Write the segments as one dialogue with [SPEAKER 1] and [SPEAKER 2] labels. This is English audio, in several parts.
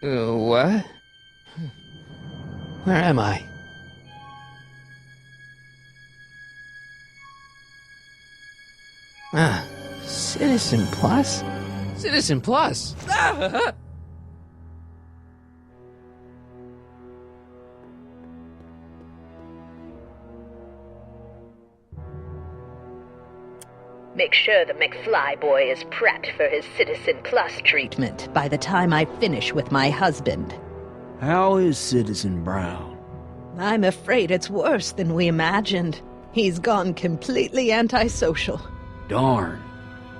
[SPEAKER 1] What? Where am I? Ah, Citizen Plus? Citizen Plus! Ah!
[SPEAKER 2] Make sure the McFly boy is prepped for his Citizen Plus treatment by the time I finish with my husband.
[SPEAKER 3] How is Citizen Brown?
[SPEAKER 2] I'm afraid it's worse than we imagined. He's gone completely antisocial.
[SPEAKER 3] Darn.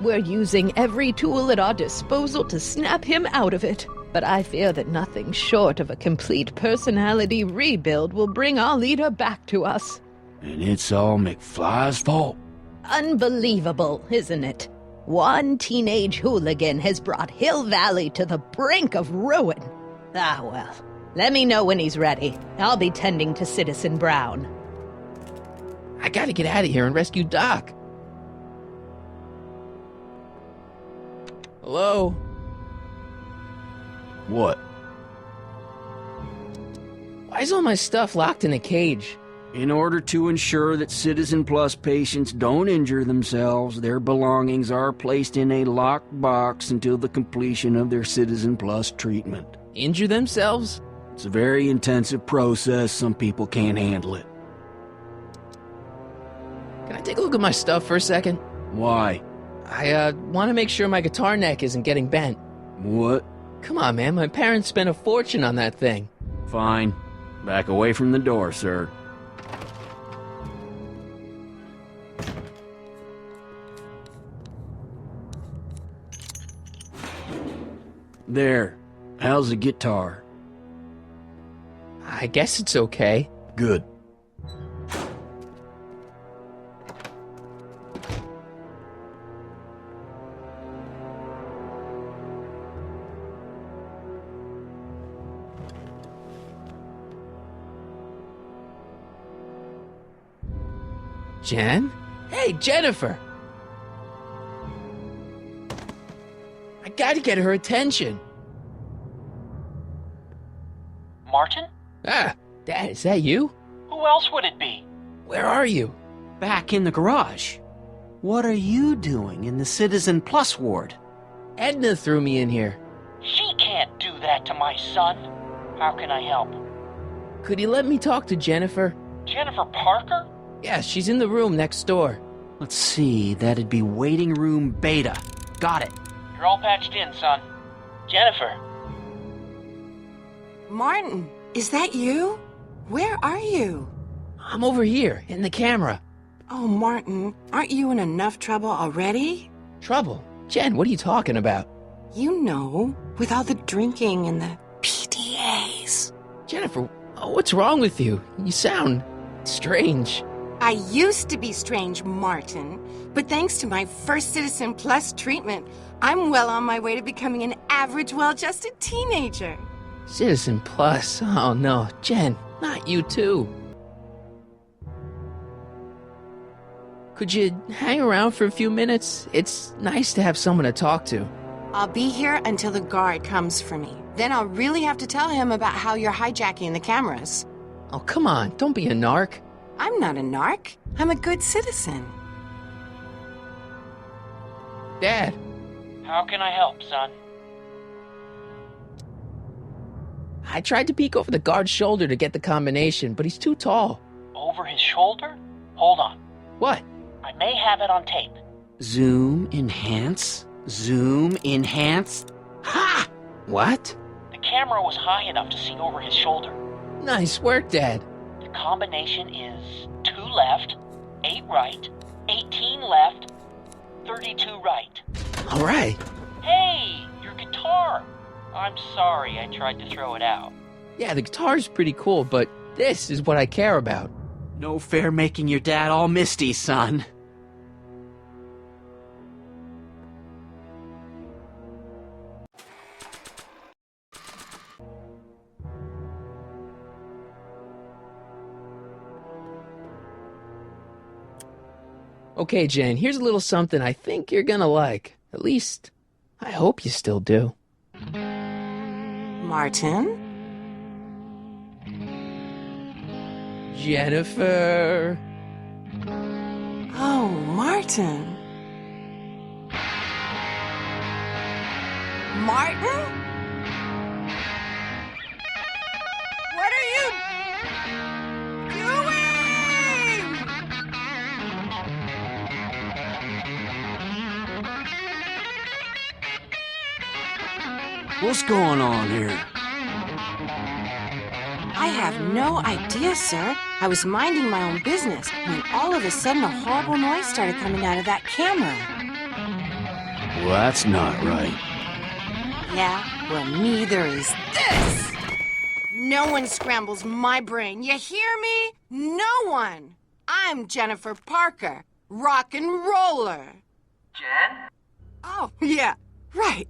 [SPEAKER 2] We're using every tool at our disposal to snap him out of it. But I fear that nothing short of a complete personality rebuild will bring our leader back to us.
[SPEAKER 3] And it's all McFly's fault.
[SPEAKER 2] Unbelievable, isn't it? One teenage hooligan has brought Hill Valley to the brink of ruin. Ah, well. Let me know when he's ready. I'll be tending to Citizen Brown.
[SPEAKER 1] I gotta get out of here and rescue Doc. Hello?
[SPEAKER 3] What?
[SPEAKER 1] Why is all my stuff locked in a cage?
[SPEAKER 3] In order to ensure that Citizen Plus patients don't injure themselves, their belongings are placed in a locked box until the completion of their Citizen Plus treatment.
[SPEAKER 1] Injure themselves?
[SPEAKER 3] It's a very intensive process. Some people can't handle it.
[SPEAKER 1] Can I take a look at my stuff for a second?
[SPEAKER 3] Why?
[SPEAKER 1] I want to make sure my guitar neck isn't getting bent.
[SPEAKER 3] What?
[SPEAKER 1] Come on, man. My parents spent a fortune on that thing.
[SPEAKER 3] Fine. Back away from the door, sir. There. How's the guitar?
[SPEAKER 1] I guess it's okay.
[SPEAKER 3] Good.
[SPEAKER 1] Jen? Hey, Jennifer! I gotta get her attention.
[SPEAKER 4] Martin?
[SPEAKER 1] Ah, Dad, is that you?
[SPEAKER 4] Who else would it be?
[SPEAKER 1] Where are you?
[SPEAKER 5] Back in the garage. What are you doing in the Citizen Plus ward?
[SPEAKER 1] Edna threw me in here.
[SPEAKER 4] She can't do that to my son. How can I help?
[SPEAKER 1] Could you let me talk to Jennifer?
[SPEAKER 4] Jennifer Parker?
[SPEAKER 1] Yeah, she's in the room next door.
[SPEAKER 5] Let's see, that'd be waiting room beta. Got it.
[SPEAKER 4] You're all patched in, son. Jennifer.
[SPEAKER 6] Martin, is that you? Where are you?
[SPEAKER 1] I'm over here, in the camera.
[SPEAKER 6] Oh, Martin, aren't you in enough trouble already?
[SPEAKER 1] Trouble? Jen, what are you talking about?
[SPEAKER 6] You know, with all the drinking and the PDAs.
[SPEAKER 1] Jennifer, what's wrong with you? You sound strange.
[SPEAKER 6] I used to be strange, Martin, but thanks to my first Citizen Plus treatment, I'm well on my way to becoming an average, well-adjusted teenager.
[SPEAKER 1] Citizen Plus? Oh no, Jen, not you too. Could you hang around for a few minutes? It's nice to have someone to talk to.
[SPEAKER 6] I'll be here until the guard comes for me. Then I'll really have to tell him about how you're hijacking the cameras.
[SPEAKER 1] Oh, come on, don't be a narc.
[SPEAKER 6] I'm not a narc. I'm a good citizen.
[SPEAKER 1] Dad,
[SPEAKER 4] How can I help, son?
[SPEAKER 1] I tried to peek over the guard's shoulder to get the combination, but he's too tall.
[SPEAKER 4] Over his shoulder? Hold on.
[SPEAKER 1] What?
[SPEAKER 4] I may have it on tape.
[SPEAKER 5] Zoom, enhance. Zoom, enhance. Ha!
[SPEAKER 1] What?
[SPEAKER 4] The camera was high enough to see over his shoulder.
[SPEAKER 1] Nice work, Dad.
[SPEAKER 4] The combination is 2 left, 8 right, 18 left, 32 right.
[SPEAKER 1] All right.
[SPEAKER 4] Hey, your guitar! I'm sorry I tried to throw it out.
[SPEAKER 1] Yeah, the guitar's pretty cool, but this is what I care about.
[SPEAKER 5] No fair making your dad all misty, son.
[SPEAKER 1] Okay, Jen, here's a little something I think you're gonna like. At least, I hope you still do.
[SPEAKER 6] Martin?
[SPEAKER 1] Jennifer.
[SPEAKER 6] Oh, Martin. Martin? What are you doing?
[SPEAKER 3] What's going on here?
[SPEAKER 6] I have no idea, sir. I was minding my own business when all of a sudden a horrible noise started coming out of that camera.
[SPEAKER 3] Well, that's not right.
[SPEAKER 6] Yeah, well, neither is this. No one scrambles my brain. You hear me? No one. I'm Jennifer Parker, rock and roller.
[SPEAKER 4] Jen?
[SPEAKER 6] Oh, yeah, right.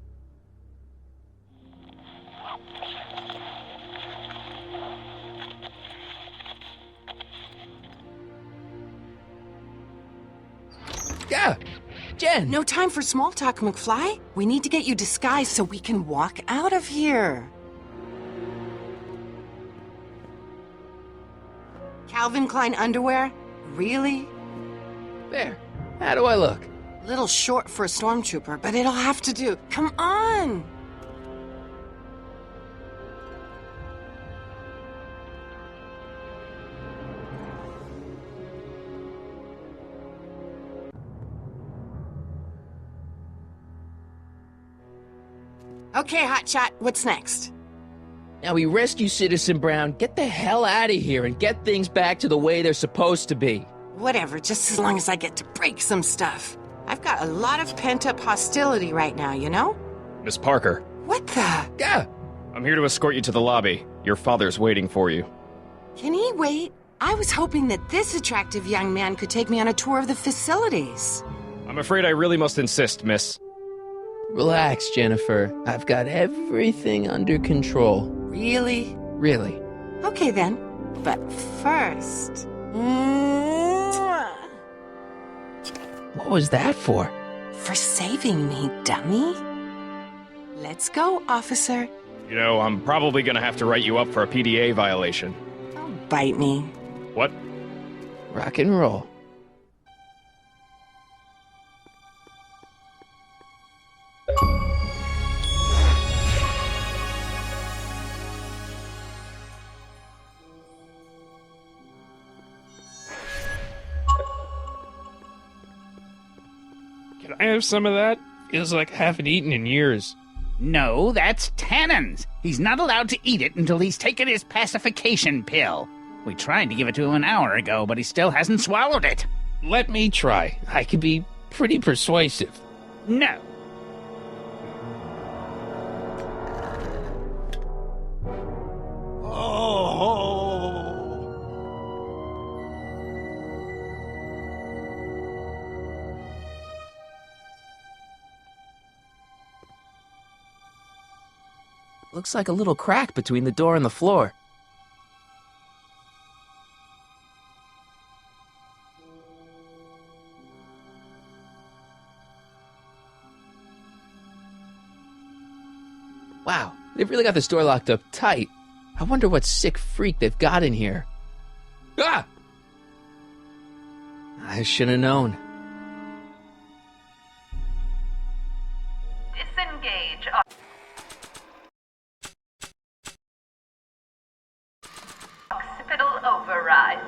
[SPEAKER 1] Yeah, Jen.
[SPEAKER 6] No time for small talk, McFly. We need to get you disguised so we can walk out of here. Calvin Klein underwear? Really?
[SPEAKER 1] There. How do I look?
[SPEAKER 6] Little short for a stormtrooper, but it'll have to do. Come on! Okay, Hotshot, what's next?
[SPEAKER 1] Now we rescue Citizen Brown, get the hell out of here, and get things back to the way they're supposed to be.
[SPEAKER 6] Whatever, just as long as I get to break some stuff. I've got a lot of pent-up hostility right now, you know?
[SPEAKER 7] Miss Parker,
[SPEAKER 6] What the?
[SPEAKER 1] Yeah.
[SPEAKER 7] I'm here to escort you to the lobby. Your father's waiting for you.
[SPEAKER 6] Can he wait? I was hoping that this attractive young man could take me on a tour of the facilities.
[SPEAKER 7] I'm afraid I really must insist, miss.
[SPEAKER 1] Relax, Jennifer. I've got everything under control.
[SPEAKER 6] Really?
[SPEAKER 1] Really.
[SPEAKER 6] Okay then. But first... Mwah!
[SPEAKER 1] What was that for?
[SPEAKER 6] For saving me, dummy. Let's go, officer.
[SPEAKER 7] You know, I'm probably gonna have to write you up for a PDA violation.
[SPEAKER 6] Don't bite me.
[SPEAKER 7] What?
[SPEAKER 1] Rock and roll.
[SPEAKER 8] Can I have some of that? Feels like I haven't eaten in years.
[SPEAKER 9] No, that's Tannen's. He's not allowed to eat it until he's taken his pacification pill. We tried to give it to him an hour ago, but he still hasn't swallowed it.
[SPEAKER 8] Let me try. I can be pretty persuasive.
[SPEAKER 9] No.
[SPEAKER 1] Looks like a little crack between the door and the floor. Wow, they've really got this door locked up tight. I wonder what sick freak they've got in here. Ah! I should have known.
[SPEAKER 4] Disengage. Occipital overrides.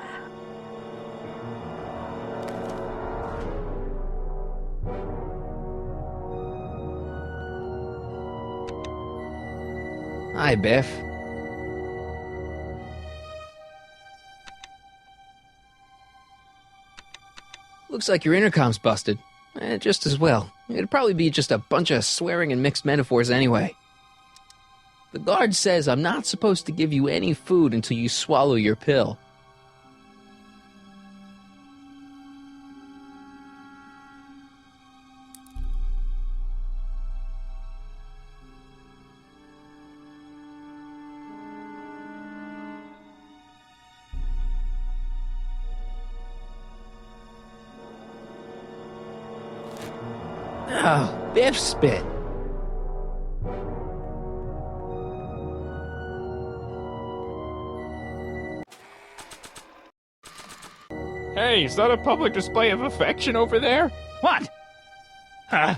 [SPEAKER 1] Hi, Biff. Looks like your intercom's busted. Just as well. It'd probably be just a bunch of swearing and mixed metaphors anyway. The guard says I'm not supposed to give you any food until you swallow your pill. Oh, Biff spit.
[SPEAKER 7] Hey, is that a public display of affection over there?
[SPEAKER 9] What?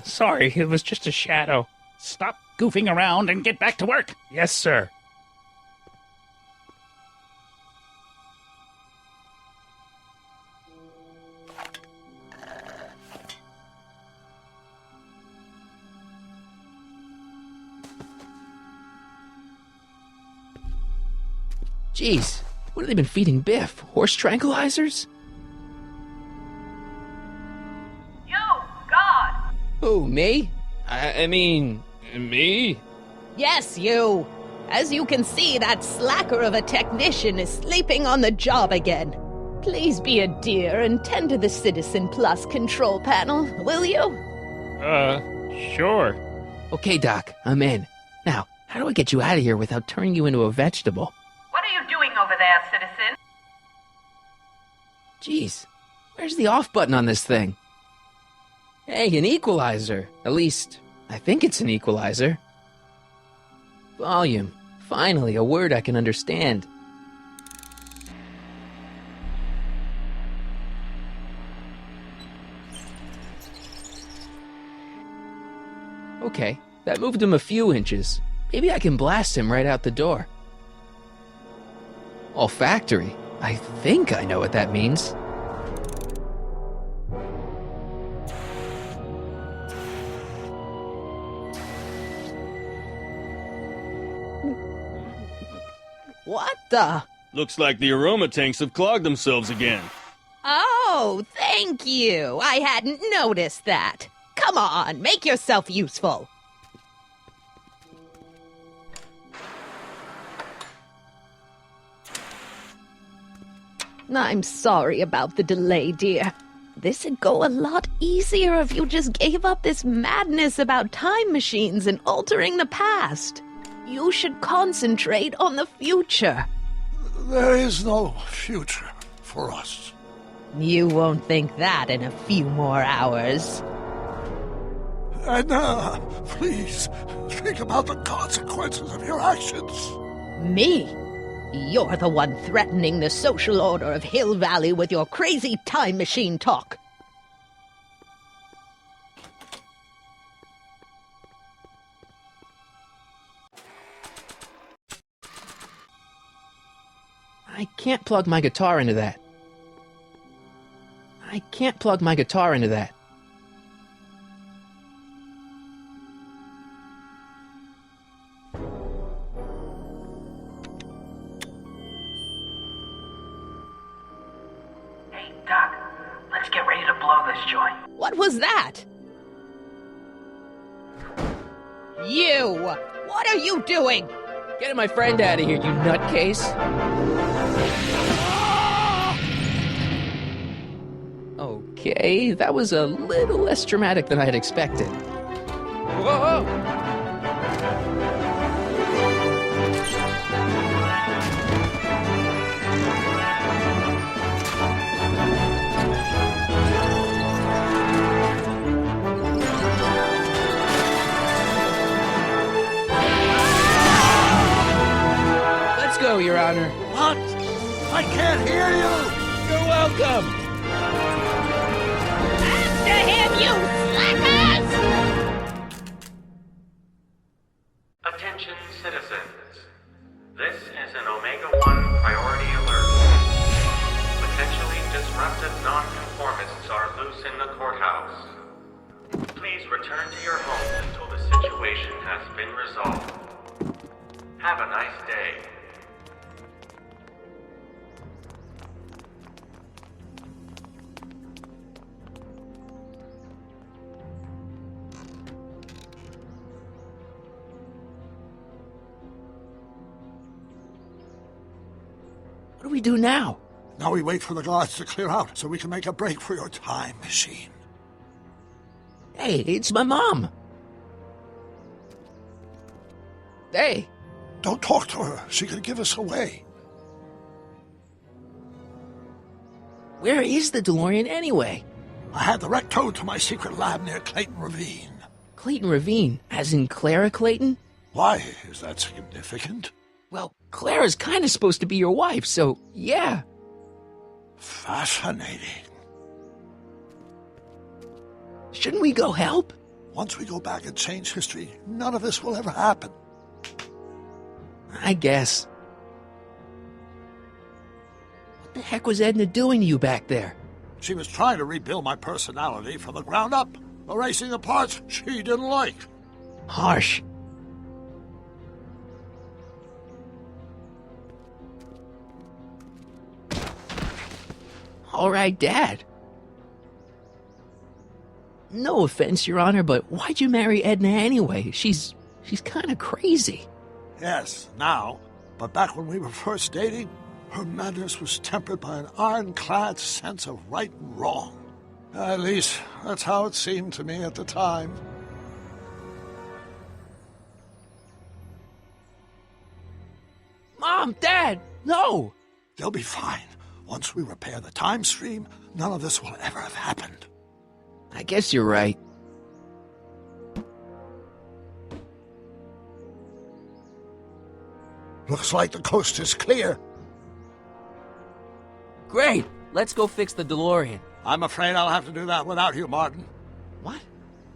[SPEAKER 8] Sorry, it was just a shadow.
[SPEAKER 9] Stop goofing around and get back to work.
[SPEAKER 8] Yes, sir.
[SPEAKER 1] Jeez, what have they been feeding Biff? Horse tranquilizers?
[SPEAKER 10] You, God!
[SPEAKER 1] Who, me?
[SPEAKER 7] I mean, me?
[SPEAKER 2] Yes, you. As you can see, that slacker of a technician is sleeping on the job again. Please be a dear and tend to the Citizen Plus control panel, will you?
[SPEAKER 7] Sure.
[SPEAKER 1] Okay, Doc, I'm in. Now, how do I get you out of here without turning you into a vegetable?
[SPEAKER 10] What are you doing over there, citizen?
[SPEAKER 1] Jeez, where's the off button on this thing? Hey, an equalizer. At least, I think it's an equalizer. Volume. Finally, a word I can understand. Okay, that moved him a few inches. Maybe I can blast him right out the door. Olfactory. I think I know what that means.
[SPEAKER 2] What the?
[SPEAKER 11] Looks like the aroma tanks have clogged themselves again.
[SPEAKER 2] Oh, thank you. I hadn't noticed that. Come on, make yourself useful. I'm sorry about the delay, dear. This'd go a lot easier if you just gave up this madness about time machines and altering the past. You should concentrate on the future.
[SPEAKER 12] There is no future for us.
[SPEAKER 2] You won't think that in a few more hours.
[SPEAKER 12] Edna, please, think about the consequences of your actions.
[SPEAKER 2] Me? You're the one threatening the social order of Hill Valley with your crazy time machine talk.
[SPEAKER 1] I can't plug my guitar into that. I can't plug my guitar into that.
[SPEAKER 10] Hey, Doc, let's get ready to blow this joint.
[SPEAKER 2] What was that? You! What are you doing?
[SPEAKER 1] Get my friend out of here, you nutcase. Okay, that was a little less dramatic than I had expected. Whoa! Let's go, Your Honor.
[SPEAKER 12] What? I can't hear you!
[SPEAKER 1] You're welcome!
[SPEAKER 2] After him, you slackers!
[SPEAKER 13] Attention citizens. This is an Omega-1 priority alert. Potentially disruptive nonconformists are loose in the courthouse. Please return to your homes until the situation has been resolved. Have a nice day.
[SPEAKER 1] What do we do now?
[SPEAKER 12] Now we wait for the guards to clear out so we can make a break for your time machine.
[SPEAKER 1] Hey, it's my mom. Hey.
[SPEAKER 12] Don't talk to her. She could give us away.
[SPEAKER 1] Where is the DeLorean anyway?
[SPEAKER 12] I had the wreck towed to my secret lab near Clayton Ravine.
[SPEAKER 1] Clayton Ravine, as in Clara Clayton?
[SPEAKER 12] Why is that significant?
[SPEAKER 1] Well, Clara's kind of supposed to be your wife, so yeah.
[SPEAKER 12] Fascinating.
[SPEAKER 1] Shouldn't we go help?
[SPEAKER 12] Once we go back and change history, none of this will ever happen.
[SPEAKER 1] I guess. What the heck was Edna doing to you back there?
[SPEAKER 12] She was trying to rebuild my personality from the ground up, erasing the parts she didn't like.
[SPEAKER 1] Harsh. All right, Dad. No offense, Your Honor, but why'd you marry Edna anyway? She's kind of crazy.
[SPEAKER 12] Yes, now. But back when we were first dating, her madness was tempered by an ironclad sense of right and wrong. At least, that's how it seemed to me at the time.
[SPEAKER 1] Mom, Dad, no!
[SPEAKER 12] They'll be fine. Once we repair the time stream, none of this will ever have happened.
[SPEAKER 1] I guess you're right.
[SPEAKER 12] Looks like the coast is clear.
[SPEAKER 1] Great! Let's go fix the DeLorean.
[SPEAKER 12] I'm afraid I'll have to do that without you, Martin.
[SPEAKER 1] What?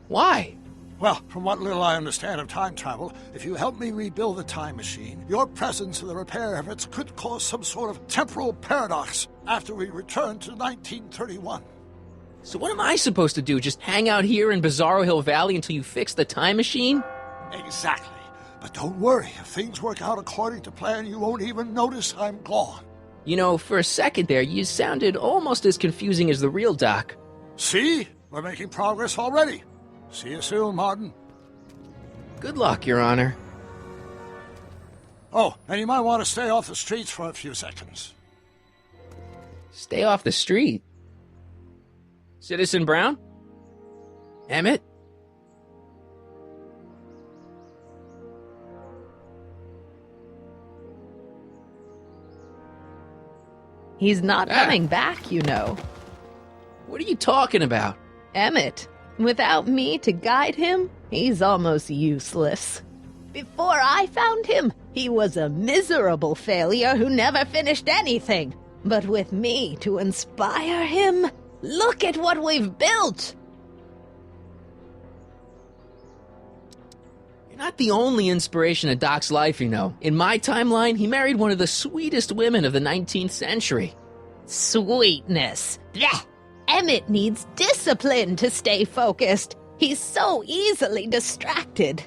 [SPEAKER 1] Why?
[SPEAKER 12] Well, from what little I understand of time travel, if you help me rebuild the time machine, your presence in the repair efforts could cause some sort of temporal paradox after we return to 1931.
[SPEAKER 1] So what am I supposed to do? Just hang out here in Bizarro Hill Valley until you fix the time machine?
[SPEAKER 12] Exactly. But don't worry, if things work out according to plan, you won't even notice I'm gone.
[SPEAKER 1] You know, for a second there, you sounded almost as confusing as the real Doc.
[SPEAKER 12] See? We're making progress already. See you soon, Martin.
[SPEAKER 1] Good luck, Your Honor.
[SPEAKER 12] Oh, and you might want to stay off the streets for a few seconds.
[SPEAKER 1] Stay off the street? Citizen Brown? Emmett?
[SPEAKER 2] He's not coming back, you know.
[SPEAKER 1] What are you talking about?
[SPEAKER 2] Emmett. Without me to guide him, he's almost useless. Before I found him, he was a miserable failure who never finished anything. But with me to inspire him, look at what we've built!
[SPEAKER 1] You're not the only inspiration of Doc's life, you know. In my timeline, he married one of the sweetest women of the 19th century.
[SPEAKER 2] Sweetness. Blech. Emmett needs discipline to stay focused. He's so easily distracted.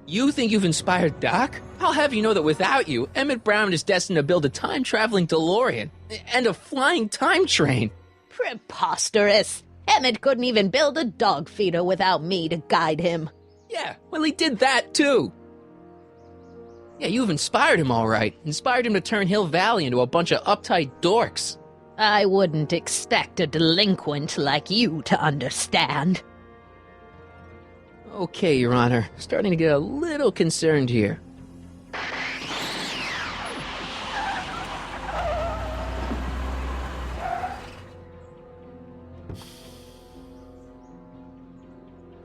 [SPEAKER 1] You think you've inspired Doc? I'll have you know that without you, Emmett Brown is destined to build a time-traveling DeLorean and a flying time train.
[SPEAKER 2] Preposterous. Emmett couldn't even build a dog feeder without me to guide him.
[SPEAKER 1] Yeah, well, he did that, too. Yeah, you've inspired him all right. Inspired him to turn Hill Valley into a bunch of uptight dorks.
[SPEAKER 2] I wouldn't expect a delinquent like you to understand.
[SPEAKER 1] Okay, Your Honor. Starting to get a little concerned here.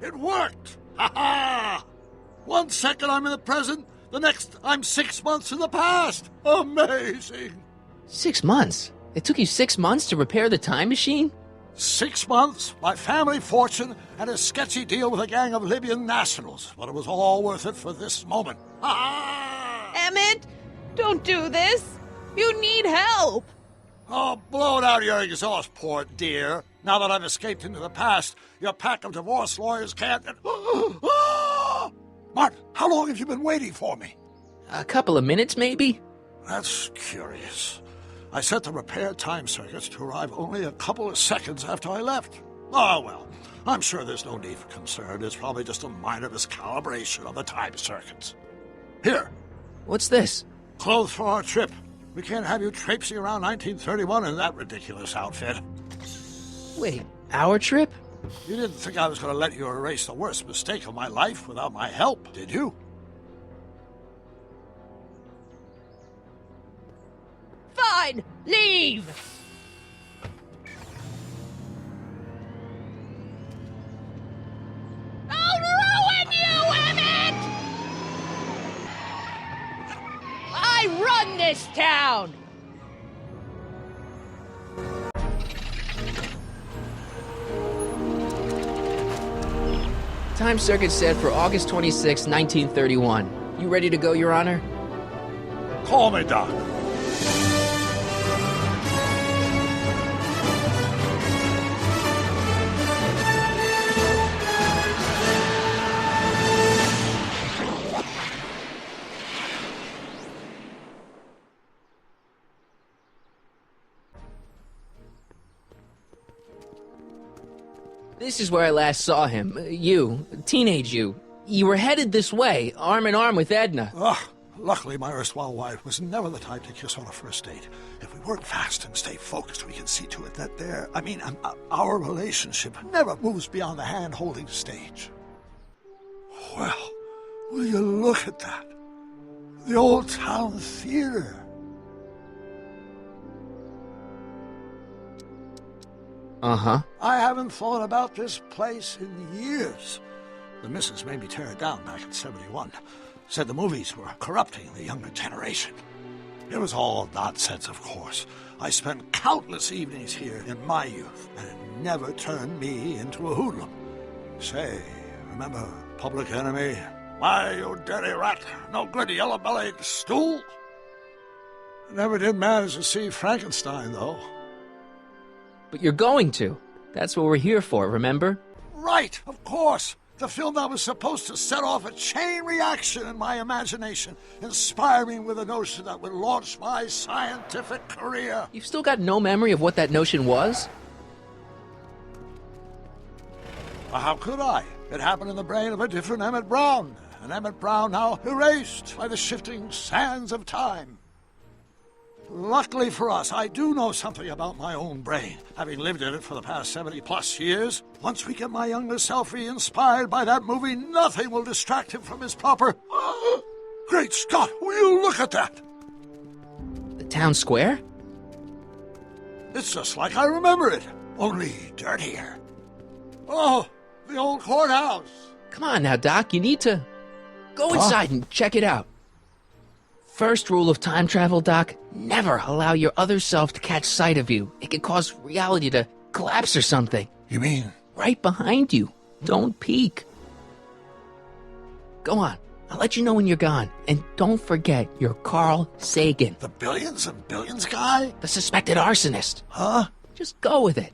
[SPEAKER 12] It worked! Ha ha! 1 second I'm in the present, the next I'm 6 months in the past! Amazing!
[SPEAKER 1] 6 months? It took you 6 months to repair the time machine?
[SPEAKER 12] 6 months, my family fortune, and a sketchy deal with a gang of Libyan nationals. But it was all worth it for this moment. Ha!
[SPEAKER 2] Emmett, don't do this. You need help.
[SPEAKER 12] Oh, blow it out of your exhaust, poor dear. Now that I've escaped into the past, your pack of divorce lawyers can't... Martin, how long have you been waiting for me?
[SPEAKER 1] A couple of minutes, maybe?
[SPEAKER 12] That's curious. I set the repair time circuits to arrive only a couple of seconds after I left. Oh, well, I'm sure there's no need for concern. It's probably just a minor miscalibration of the time circuits. Here.
[SPEAKER 1] What's this?
[SPEAKER 12] Clothes for our trip. We can't have you traipsing around 1931 in that ridiculous outfit.
[SPEAKER 1] Wait, our trip?
[SPEAKER 12] You didn't think I was going to let you erase the worst mistake of my life without my help, did you?
[SPEAKER 2] Fine, leave! I'll ruin you, Emmett! I run this town!
[SPEAKER 1] Time circuit set for August 26, 1931. You ready to go, Your Honor?
[SPEAKER 12] Call me, Doc.
[SPEAKER 1] This is where I last saw him. You, teenage you. You were headed this way, arm in arm with Edna.
[SPEAKER 12] Luckily, my erstwhile wife was never the type to kiss on a first date. If we work fast and stay focused, we can see to it that our relationship never moves beyond the hand-holding stage. Well, will you look at that? The Old Town Theater.
[SPEAKER 1] Uh-huh.
[SPEAKER 12] I haven't thought about this place in years. The missus made me tear it down back in '71. Said the movies were corrupting the younger generation. It was all nonsense, of course. I spent countless evenings here in my youth, and it never turned me into a hoodlum. Say, remember Public Enemy? Why, you dirty rat, no good yellow-bellied stool? I never did manage to see Frankenstein, though.
[SPEAKER 1] But you're going to. That's what we're here for, remember?
[SPEAKER 12] Right, of course. The film that was supposed to set off a chain reaction in my imagination, inspire me with a notion that would launch my scientific career.
[SPEAKER 1] You've still got no memory of what that notion was?
[SPEAKER 12] Well, how could I? It happened in the brain of a different Emmett Brown, an Emmett Brown now erased by the shifting sands of time. Luckily for us, I do know something about my own brain, having lived in it for the past 70-plus years. Once we get my younger self re-inspired by that movie, nothing will distract him from his proper... Great Scott, will you look at that?
[SPEAKER 1] The town square?
[SPEAKER 12] It's just like I remember it, only dirtier. Oh, the old courthouse.
[SPEAKER 1] Come on now, Doc, you need to... Go inside and check it out. First rule of time travel, Doc, never allow your other self to catch sight of you. It could cause reality to collapse or something.
[SPEAKER 12] You mean?
[SPEAKER 1] Right behind you. Don't peek. Go on. I'll let you know when you're gone. And don't forget, you're Carl Sagan.
[SPEAKER 12] The billions and billions guy?
[SPEAKER 1] The suspected arsonist.
[SPEAKER 12] Huh?
[SPEAKER 1] Just go with it.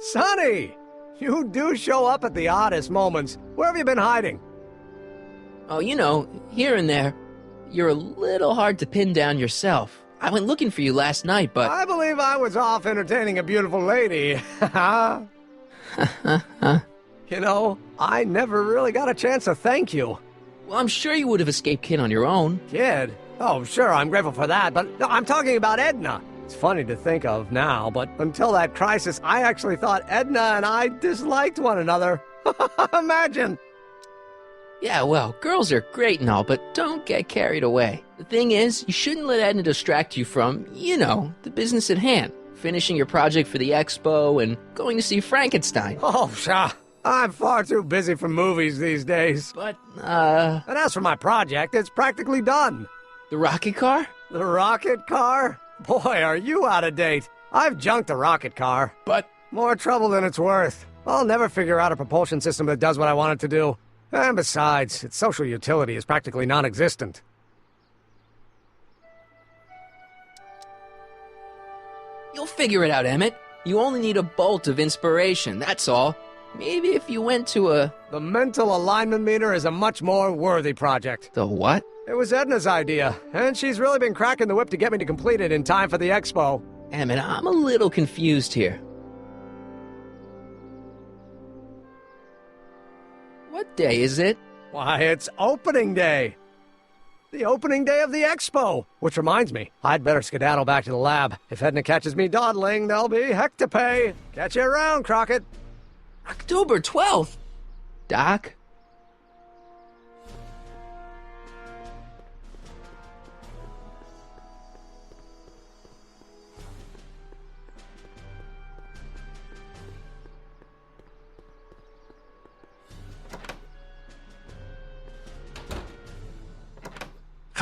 [SPEAKER 14] Sonny! You do show up at the oddest moments. Where have you been hiding?
[SPEAKER 1] Oh, you know, here and there. You're a little hard to pin down yourself. I went looking for you last night, but...
[SPEAKER 14] I believe I was off entertaining a beautiful lady. You know, I never really got a chance to thank you.
[SPEAKER 1] Well, I'm sure you would have escaped Kid on your own.
[SPEAKER 14] Kid? Oh, sure, I'm grateful for that, but no, I'm talking about Edna. It's funny to think of now, but until that crisis, I actually thought Edna and I disliked one another. Imagine!
[SPEAKER 1] Yeah, well, girls are great and all, but don't get carried away. The thing is, you shouldn't let Edna distract you from, you know, the business at hand. Finishing your project for the expo and going to see Frankenstein.
[SPEAKER 14] Oh, pshaw. I'm far too busy for movies these days.
[SPEAKER 1] But,
[SPEAKER 14] And as for my project, it's practically done.
[SPEAKER 1] The rocket car?
[SPEAKER 14] The rocket car? Boy, are you out of date. I've junked the rocket car.
[SPEAKER 1] But...
[SPEAKER 14] More trouble than it's worth. I'll never figure out a propulsion system that does what I want it to do. And besides, its social utility is practically non-existent.
[SPEAKER 1] You'll figure it out, Emmett. You only need a bolt of inspiration, that's all. Maybe if you went to a...
[SPEAKER 14] The mental alignment meter is a much more worthy project.
[SPEAKER 1] The what?
[SPEAKER 14] It was Edna's idea, and she's really been cracking the whip to get me to complete it in time for the expo.
[SPEAKER 1] Emmett, I'm a little confused here. What day is it?
[SPEAKER 14] Why, it's opening day. The opening day of the expo. Which reminds me, I'd better skedaddle back to the lab. If Edna catches me dawdling, there'll be heck to pay. Catch you around, Crockett.
[SPEAKER 1] October 12th? Doc?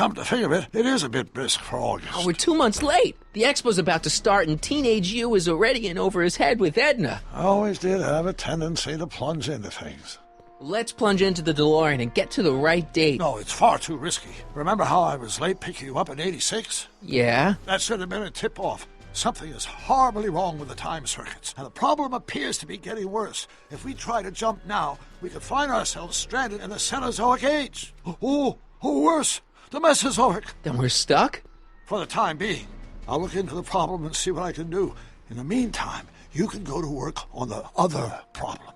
[SPEAKER 12] Come to think of it, it is a bit brisk for August.
[SPEAKER 1] Oh, we're 2 months late. The expo's about to start, and Teenage You is already in over his head with Edna.
[SPEAKER 12] I always did have a tendency to plunge into things.
[SPEAKER 1] Let's plunge into the DeLorean and get to the right date.
[SPEAKER 12] No, it's far too risky. Remember how I was late picking you up in '86?
[SPEAKER 1] Yeah?
[SPEAKER 12] That should have been a tip-off. Something is horribly wrong with the time circuits, and the problem appears to be getting worse. If we try to jump now, we could find ourselves stranded in the Cenozoic Age. Oh, worse, the Mesozoic.
[SPEAKER 1] Then we're stuck?
[SPEAKER 12] For the time being. I'll look into the problem and see what I can do. In the meantime, you can go to work on the other problem.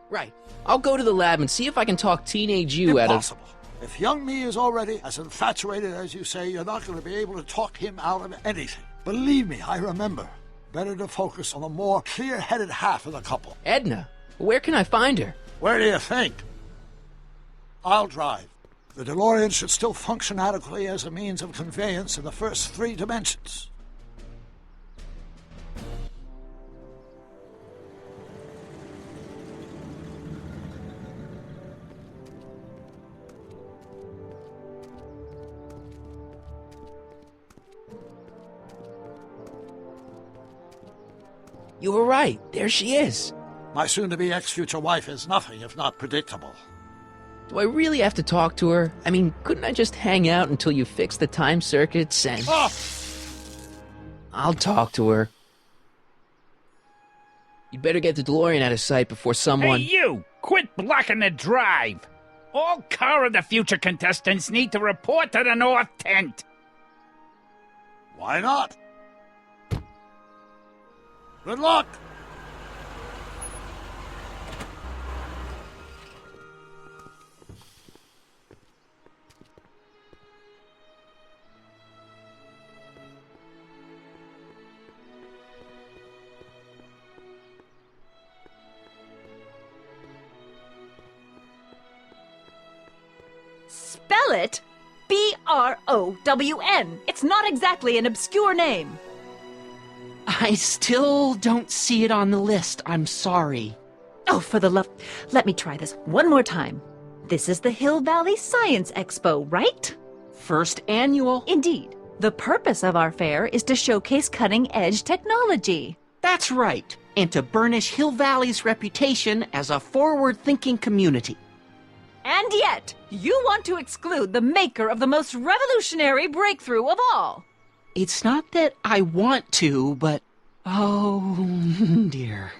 [SPEAKER 1] Right. I'll go to the lab and see if I can talk Teenage You out of...
[SPEAKER 12] Impossible. If young me is already as infatuated as you say, you're not going to be able to talk him out of anything. Believe me, I remember. Better to focus on the more clear-headed half of the couple.
[SPEAKER 1] Edna? Where can I find her?
[SPEAKER 12] Where do you think? I'll drive. The DeLorean should still function adequately as a means of conveyance in the first 3 dimensions.
[SPEAKER 1] You were right. There she is.
[SPEAKER 12] My soon-to-be ex-future wife is nothing if not predictable.
[SPEAKER 1] Do I really have to talk to her? I mean, couldn't I just hang out until you fix the time circuits and...
[SPEAKER 12] Oh!
[SPEAKER 1] I'll talk to her. You'd better get the DeLorean out of sight before someone...
[SPEAKER 9] Hey, you! Quit blocking the drive! All Car of the Future contestants need to report to the North Tent!
[SPEAKER 12] Why not? Good luck!
[SPEAKER 15] Spell it B-R-O-W-N. It's not exactly an obscure name.
[SPEAKER 5] I still don't see it on the list. I'm sorry.
[SPEAKER 15] Oh, for the love... Let me try this one more time. This is the Hill Valley Science Expo, right?
[SPEAKER 5] First annual.
[SPEAKER 15] Indeed. The purpose of our fair is to showcase cutting-edge technology.
[SPEAKER 5] That's right. And to burnish Hill Valley's reputation as a forward-thinking community.
[SPEAKER 15] And yet, you want to exclude the maker of the most revolutionary breakthrough of all.
[SPEAKER 5] It's not that I want to, but... oh, dear.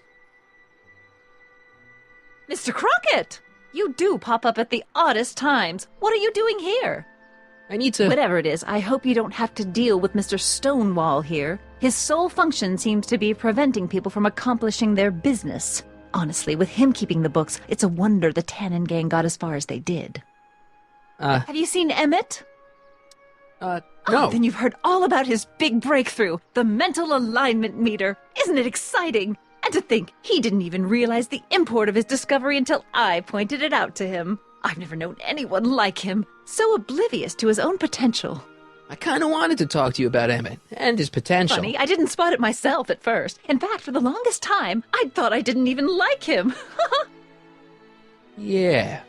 [SPEAKER 15] Mr. Crockett! You do pop up at the oddest times. What are you doing here?
[SPEAKER 1] I need to...
[SPEAKER 15] Whatever it is, I hope you don't have to deal with Mr. Stonewall here. His sole function seems to be preventing people from accomplishing their business. Honestly, with him keeping the books, it's a wonder the Tannen gang got as far as they did. Have you seen Emmett?
[SPEAKER 1] No.
[SPEAKER 15] Oh, then you've heard all about his big breakthrough, the mental alignment meter. Isn't it exciting? And to think, he didn't even realize the import of his discovery until I pointed it out to him. I've never known anyone like him, so oblivious to his own potential.
[SPEAKER 1] I kind of wanted to talk to you about Emmett and his potential.
[SPEAKER 15] Funny, I didn't spot it myself at first. In fact, for the longest time, I thought I didn't even like him.
[SPEAKER 1] Yeah.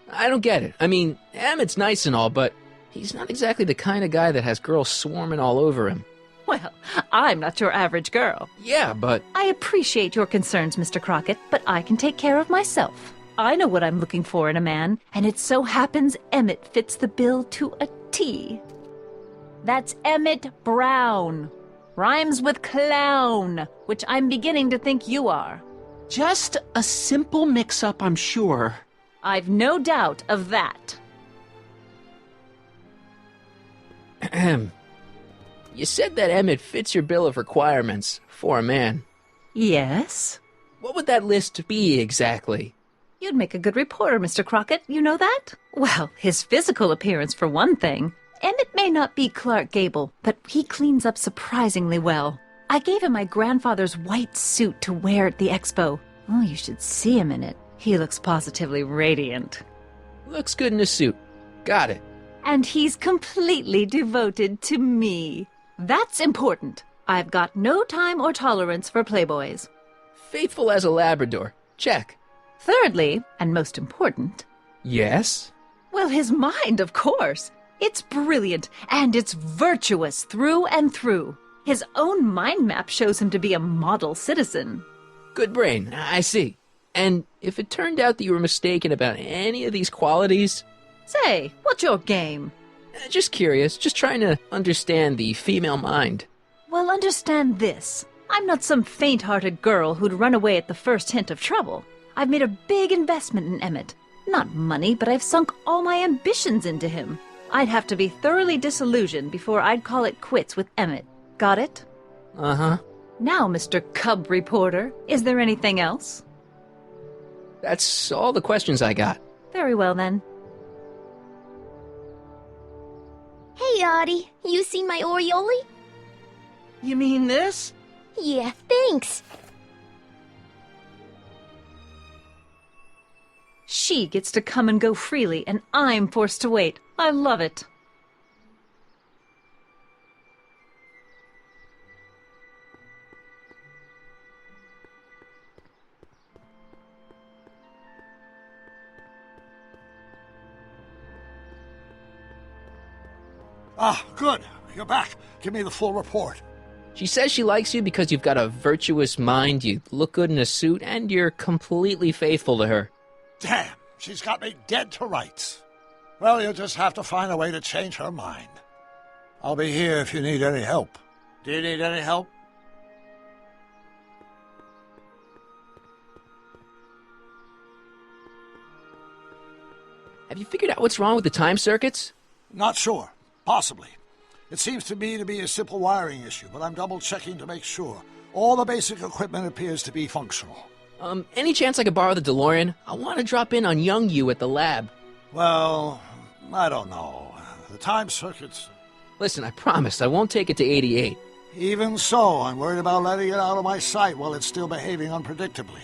[SPEAKER 1] I don't get it. I mean, Emmett's nice and all, but he's not exactly the kind of guy that has girls swarming all over him.
[SPEAKER 15] Well, I'm not your average girl.
[SPEAKER 1] Yeah, but...
[SPEAKER 15] I appreciate your concerns, Mr. Crockett, but I can take care of myself. I know what I'm looking for in a man, and it so happens Emmett fits the bill to a T. That's Emmett Brown. Rhymes with clown, which I'm beginning to think you are.
[SPEAKER 5] Just a simple mix-up, I'm sure.
[SPEAKER 15] I've no doubt of that.
[SPEAKER 1] Ahem. You said that Emmett fits your bill of requirements for a man.
[SPEAKER 15] Yes?
[SPEAKER 1] What would that list be exactly?
[SPEAKER 15] You'd make a good reporter, Mr. Crockett. You know that? Well, his physical appearance, for one thing. Emmett may not be Clark Gable, but he cleans up surprisingly well. I gave him my grandfather's white suit to wear at the expo. Oh, you should see him in it. He looks positively radiant.
[SPEAKER 1] Looks good in a suit. Got it.
[SPEAKER 15] And he's completely devoted to me. That's important. I've got no time or tolerance for playboys.
[SPEAKER 1] Faithful as a Labrador. Check.
[SPEAKER 15] Thirdly, and most important...
[SPEAKER 1] Yes?
[SPEAKER 15] Well, his mind, of course. It's brilliant, and it's virtuous through and through. His own mind map shows him to be a model citizen.
[SPEAKER 1] Good brain, I see. And if it turned out that you were mistaken about any of these qualities...
[SPEAKER 15] Say, what's your game?
[SPEAKER 1] Just curious, just trying to understand the female mind.
[SPEAKER 15] Well, understand this. I'm not some faint-hearted girl who'd run away at the first hint of trouble. I've made a big investment in Emmett. Not money, but I've sunk all my ambitions into him. I'd have to be thoroughly disillusioned before I'd call it quits with Emmett. Got it?
[SPEAKER 1] Uh-huh.
[SPEAKER 15] Now, Mr. Cub Reporter, is there anything else?
[SPEAKER 1] That's all the questions I got.
[SPEAKER 15] Very well, then.
[SPEAKER 16] Hey, Artie. You seen my Oriole?
[SPEAKER 5] You mean this?
[SPEAKER 16] Yeah, thanks.
[SPEAKER 15] She gets to come and go freely, and I'm forced to wait. I love it.
[SPEAKER 12] Ah, good. You're back. Give me the full report.
[SPEAKER 1] She says she likes you because you've got a virtuous mind, you look good in a suit, and you're completely faithful to her.
[SPEAKER 12] Damn, she's got me dead to rights. Well, you'll just have to find a way to change her mind. I'll be here if you need any help. Do you need any help?
[SPEAKER 1] Have you figured out what's wrong with the time circuits?
[SPEAKER 12] Not sure. Possibly. It seems to me to be a simple wiring issue, but I'm double-checking to make sure. All the basic equipment appears to be functional.
[SPEAKER 1] Any chance I could borrow the DeLorean? I want to drop in on young you at the lab.
[SPEAKER 12] Well, I don't know. The time circuits...
[SPEAKER 1] Listen, I promise I won't take it to 88.
[SPEAKER 12] Even so, I'm worried about letting it out of my sight while it's still behaving unpredictably.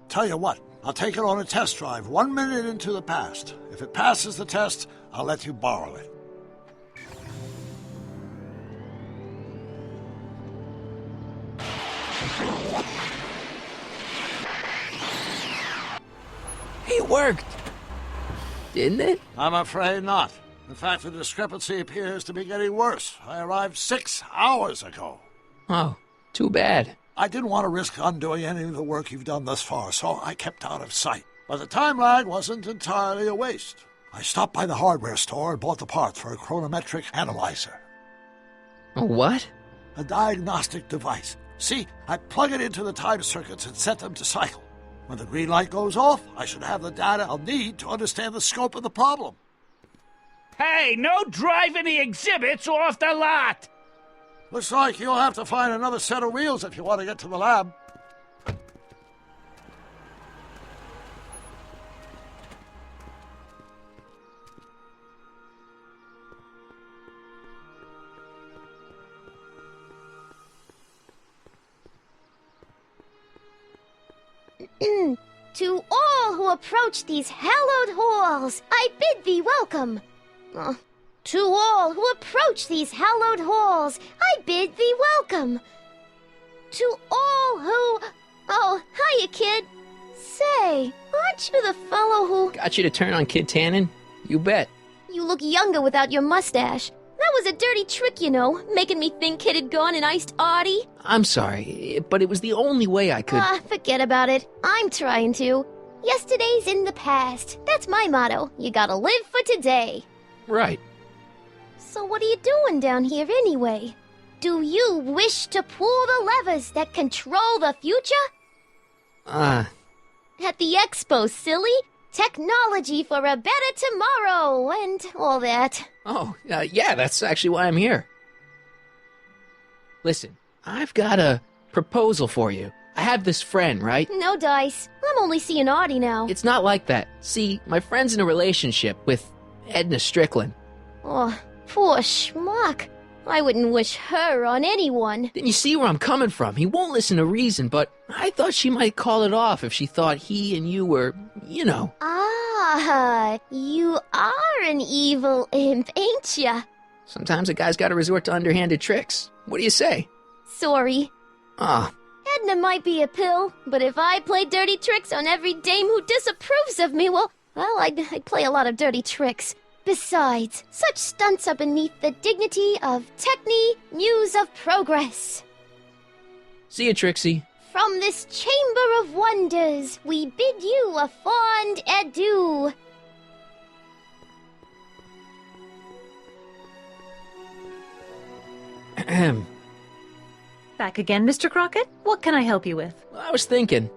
[SPEAKER 12] Tell you what, I'll take it on a test drive 1 minute into the past. If it passes the test, I'll let you borrow it.
[SPEAKER 1] It worked! Didn't it?
[SPEAKER 12] I'm afraid not. In fact, the discrepancy appears to be getting worse. I arrived 6 hours ago.
[SPEAKER 1] Oh, too bad.
[SPEAKER 12] I didn't want to risk undoing any of the work you've done thus far, so I kept out of sight. But the time lag wasn't entirely a waste. I stopped by the hardware store and bought the parts for a chronometric analyzer.
[SPEAKER 1] A what?
[SPEAKER 12] A diagnostic device. See, I plug it into the time circuits and set them to cycle. When the green light goes off, I should have the data I'll need to understand the scope of the problem.
[SPEAKER 9] Hey, no driving the exhibits off the lot!
[SPEAKER 12] Looks like you'll have to find another set of wheels if you want to get to the lab.
[SPEAKER 16] To all who approach these hallowed halls, I bid thee welcome. To all who approach these hallowed halls, I bid thee welcome. To all who... Oh, hiya, kid. Say, aren't you the fellow who...
[SPEAKER 1] Got you to turn on Kid Tannen? You bet.
[SPEAKER 16] You look younger without your mustache. That was a dirty trick, you know, making me think Kid had gone and iced Artie.
[SPEAKER 1] I'm sorry, but it was the only way I could...
[SPEAKER 16] Forget about it. I'm trying to. Yesterday's in the past. That's my motto. You gotta live for today.
[SPEAKER 1] Right.
[SPEAKER 16] So what are you doing down here anyway? Do you wish to pull the levers that control the future? At the expo, silly. Technology for a better tomorrow and all that.
[SPEAKER 1] Oh, yeah, that's actually why I'm here. Listen, I've got a proposal for you. I have this friend, right?
[SPEAKER 16] No dice. I'm only seeing Artie now.
[SPEAKER 1] It's not like that. See, my friend's in a relationship with Edna Strickland.
[SPEAKER 16] Oh, poor schmuck. I wouldn't wish her on anyone.
[SPEAKER 1] Then you see where I'm coming from. He won't listen to reason, but I thought she might call it off if she thought he and you were, you know.
[SPEAKER 16] Ah, you are an evil imp, ain't ya?
[SPEAKER 1] Sometimes a guy's gotta resort to underhanded tricks. What do you say?
[SPEAKER 16] Sorry.
[SPEAKER 1] Ah.
[SPEAKER 16] Edna might be a pill, but if I play dirty tricks on every dame who disapproves of me, well, I'd play a lot of dirty tricks. Besides, such stunts are beneath the dignity of Techne, Muse of Progress.
[SPEAKER 1] See you, Trixie.
[SPEAKER 16] From this chamber of wonders, we bid you a fond adieu.
[SPEAKER 1] Ahem.
[SPEAKER 15] Back again, Mr. Crockett? What can I help you with?
[SPEAKER 1] Well, I was thinking.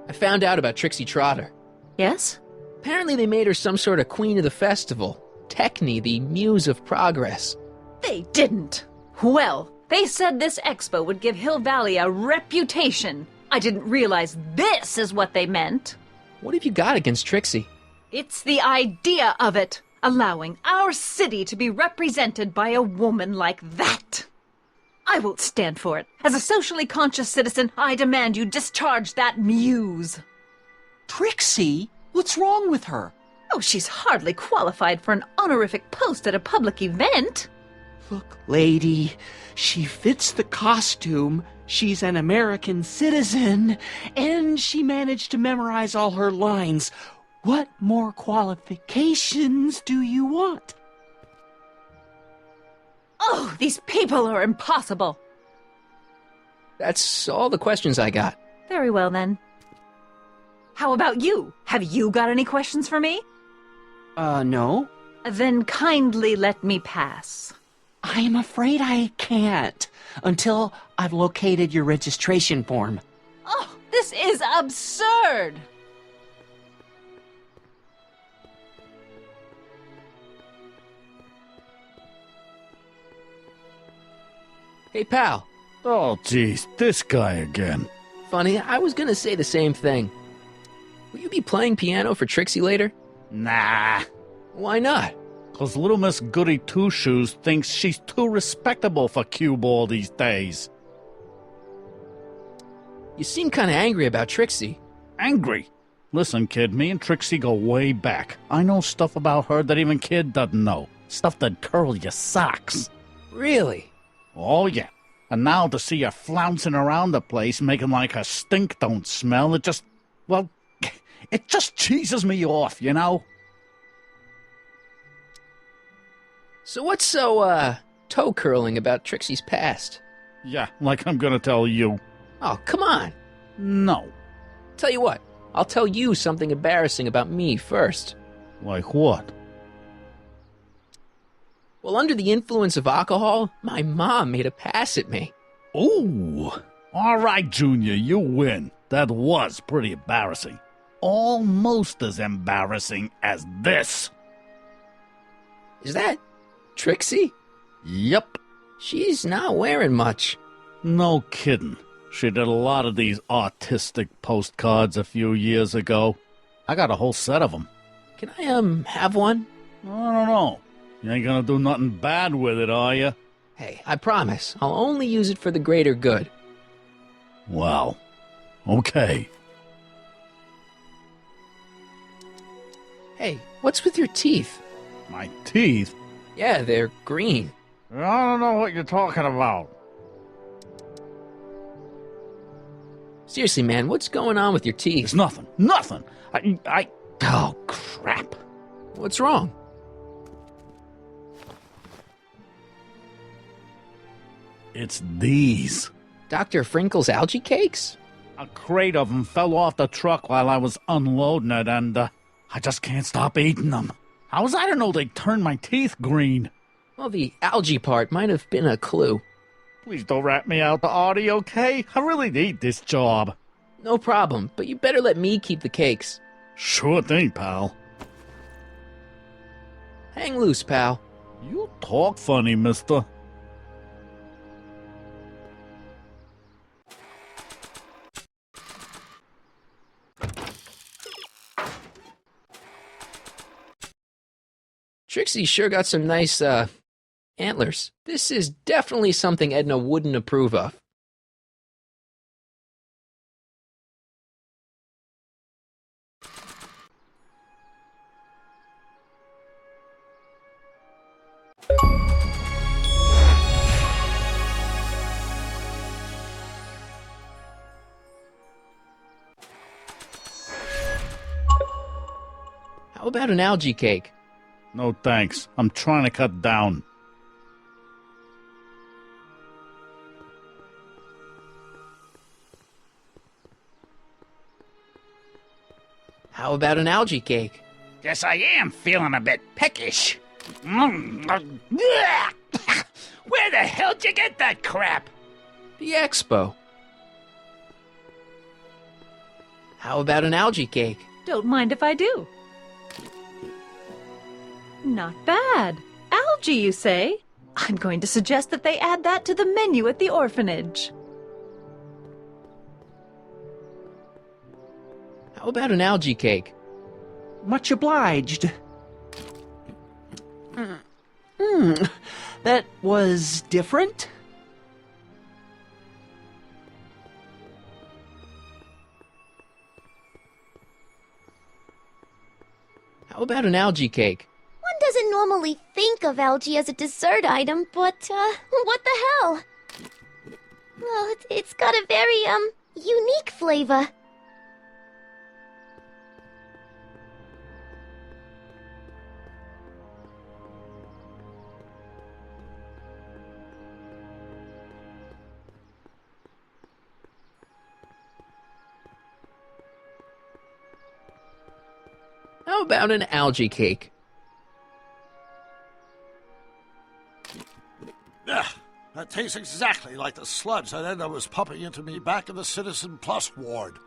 [SPEAKER 1] I found out about Trixie Trotter.
[SPEAKER 15] Yes?
[SPEAKER 1] Apparently they made her some sort of queen of the festival. Techne, the Muse of Progress.
[SPEAKER 15] They didn't. Well, they said this expo would give Hill Valley a reputation. I didn't realize this is what they meant.
[SPEAKER 1] What have you got against Trixie?
[SPEAKER 15] It's the idea of it. Allowing our city to be represented by a woman like that. I won't stand for it. As a socially conscious citizen, I demand you discharge that muse.
[SPEAKER 5] Trixie? What's wrong with her?
[SPEAKER 15] Oh, she's hardly qualified for an honorific post at a public event.
[SPEAKER 5] Look, lady, she fits the costume. She's an American citizen, and she managed to memorize all her lines. What more qualifications do you want?
[SPEAKER 15] Oh, these people are impossible.
[SPEAKER 1] That's all the questions I got.
[SPEAKER 15] Very well, then. How about you? Have you got any questions for me?
[SPEAKER 5] No.
[SPEAKER 15] Then kindly let me pass.
[SPEAKER 5] I'm afraid I can't, until I've located your registration form.
[SPEAKER 15] Oh, this is absurd!
[SPEAKER 1] Hey, pal.
[SPEAKER 11] Oh, geez, this guy again.
[SPEAKER 1] Funny, I was gonna say the same thing. Will you be playing piano for Trixie later?
[SPEAKER 9] Nah.
[SPEAKER 1] Why not?
[SPEAKER 9] 'Cause little Miss Goody Two-Shoes thinks she's too respectable for cue ball these days.
[SPEAKER 1] You seem kinda angry about Trixie.
[SPEAKER 9] Angry? Listen, kid, me and Trixie go way back. I know stuff about her that even Kid doesn't know. Stuff that'd curl your socks.
[SPEAKER 1] Really?
[SPEAKER 9] Oh, yeah. And now to see her flouncing around the place, making like her stink don't smell, it just cheeses me off, you know?
[SPEAKER 1] So what's so, toe-curling about Trixie's past?
[SPEAKER 9] Yeah, like I'm gonna tell you.
[SPEAKER 1] Oh, come on.
[SPEAKER 9] No.
[SPEAKER 1] Tell you what, I'll tell you something embarrassing about me first.
[SPEAKER 9] Like what?
[SPEAKER 1] Well, under the influence of alcohol, my mom made a pass at me.
[SPEAKER 9] Ooh. All right, Junior, you win. That was pretty embarrassing. Almost as embarrassing as this.
[SPEAKER 1] Is that Trixie?
[SPEAKER 9] Yep.
[SPEAKER 1] She's not wearing much.
[SPEAKER 9] No kidding. She did a lot of these artistic postcards a few years ago. I got a whole set of them.
[SPEAKER 1] Can I, have one?
[SPEAKER 9] I don't know. You ain't gonna do nothing bad with it, are you?
[SPEAKER 1] Hey, I promise. I'll only use it for the greater good.
[SPEAKER 9] Well, okay.
[SPEAKER 1] Hey, what's with your teeth?
[SPEAKER 9] My teeth?
[SPEAKER 1] Yeah, they're green.
[SPEAKER 9] I don't know what you're talking about.
[SPEAKER 1] Seriously, man, what's going on with your teeth?
[SPEAKER 9] It's nothing. Nothing. Oh, crap.
[SPEAKER 1] What's wrong?
[SPEAKER 9] It's these.
[SPEAKER 1] Dr. Frinkle's algae cakes?
[SPEAKER 9] A crate of them fell off the truck while I was unloading it, and I just can't stop eating them. How was I to know they'd turn my teeth green?
[SPEAKER 1] Well, the algae part might have been a clue.
[SPEAKER 9] Please don't rat me out to Artie, okay? I really need this job.
[SPEAKER 1] No problem, but you better let me keep the cakes.
[SPEAKER 9] Sure thing, pal.
[SPEAKER 1] Hang loose, pal.
[SPEAKER 9] You talk funny, mister.
[SPEAKER 1] Trixie sure got some nice, antlers. This is definitely something Edna wouldn't approve of. How about an algae cake?
[SPEAKER 11] No thanks. I'm trying to cut down.
[SPEAKER 1] How about an algae cake?
[SPEAKER 9] Guess I am feeling a bit peckish. Where the hell'd you get that crap?
[SPEAKER 1] The expo. How about an algae cake?
[SPEAKER 15] Don't mind if I do. Not bad. Algae, you say? I'm going to suggest that they add that to the menu at the orphanage.
[SPEAKER 1] How about an algae cake?
[SPEAKER 5] Much obliged. That was different?
[SPEAKER 1] How about an algae cake?
[SPEAKER 16] One doesn't normally think of algae as a dessert item, but, what the hell? Well, it's got a very, unique flavor.
[SPEAKER 1] How about an algae cake?
[SPEAKER 12] That tastes exactly like the sludge that Edna was pumping into me back in the Citizen Plus ward.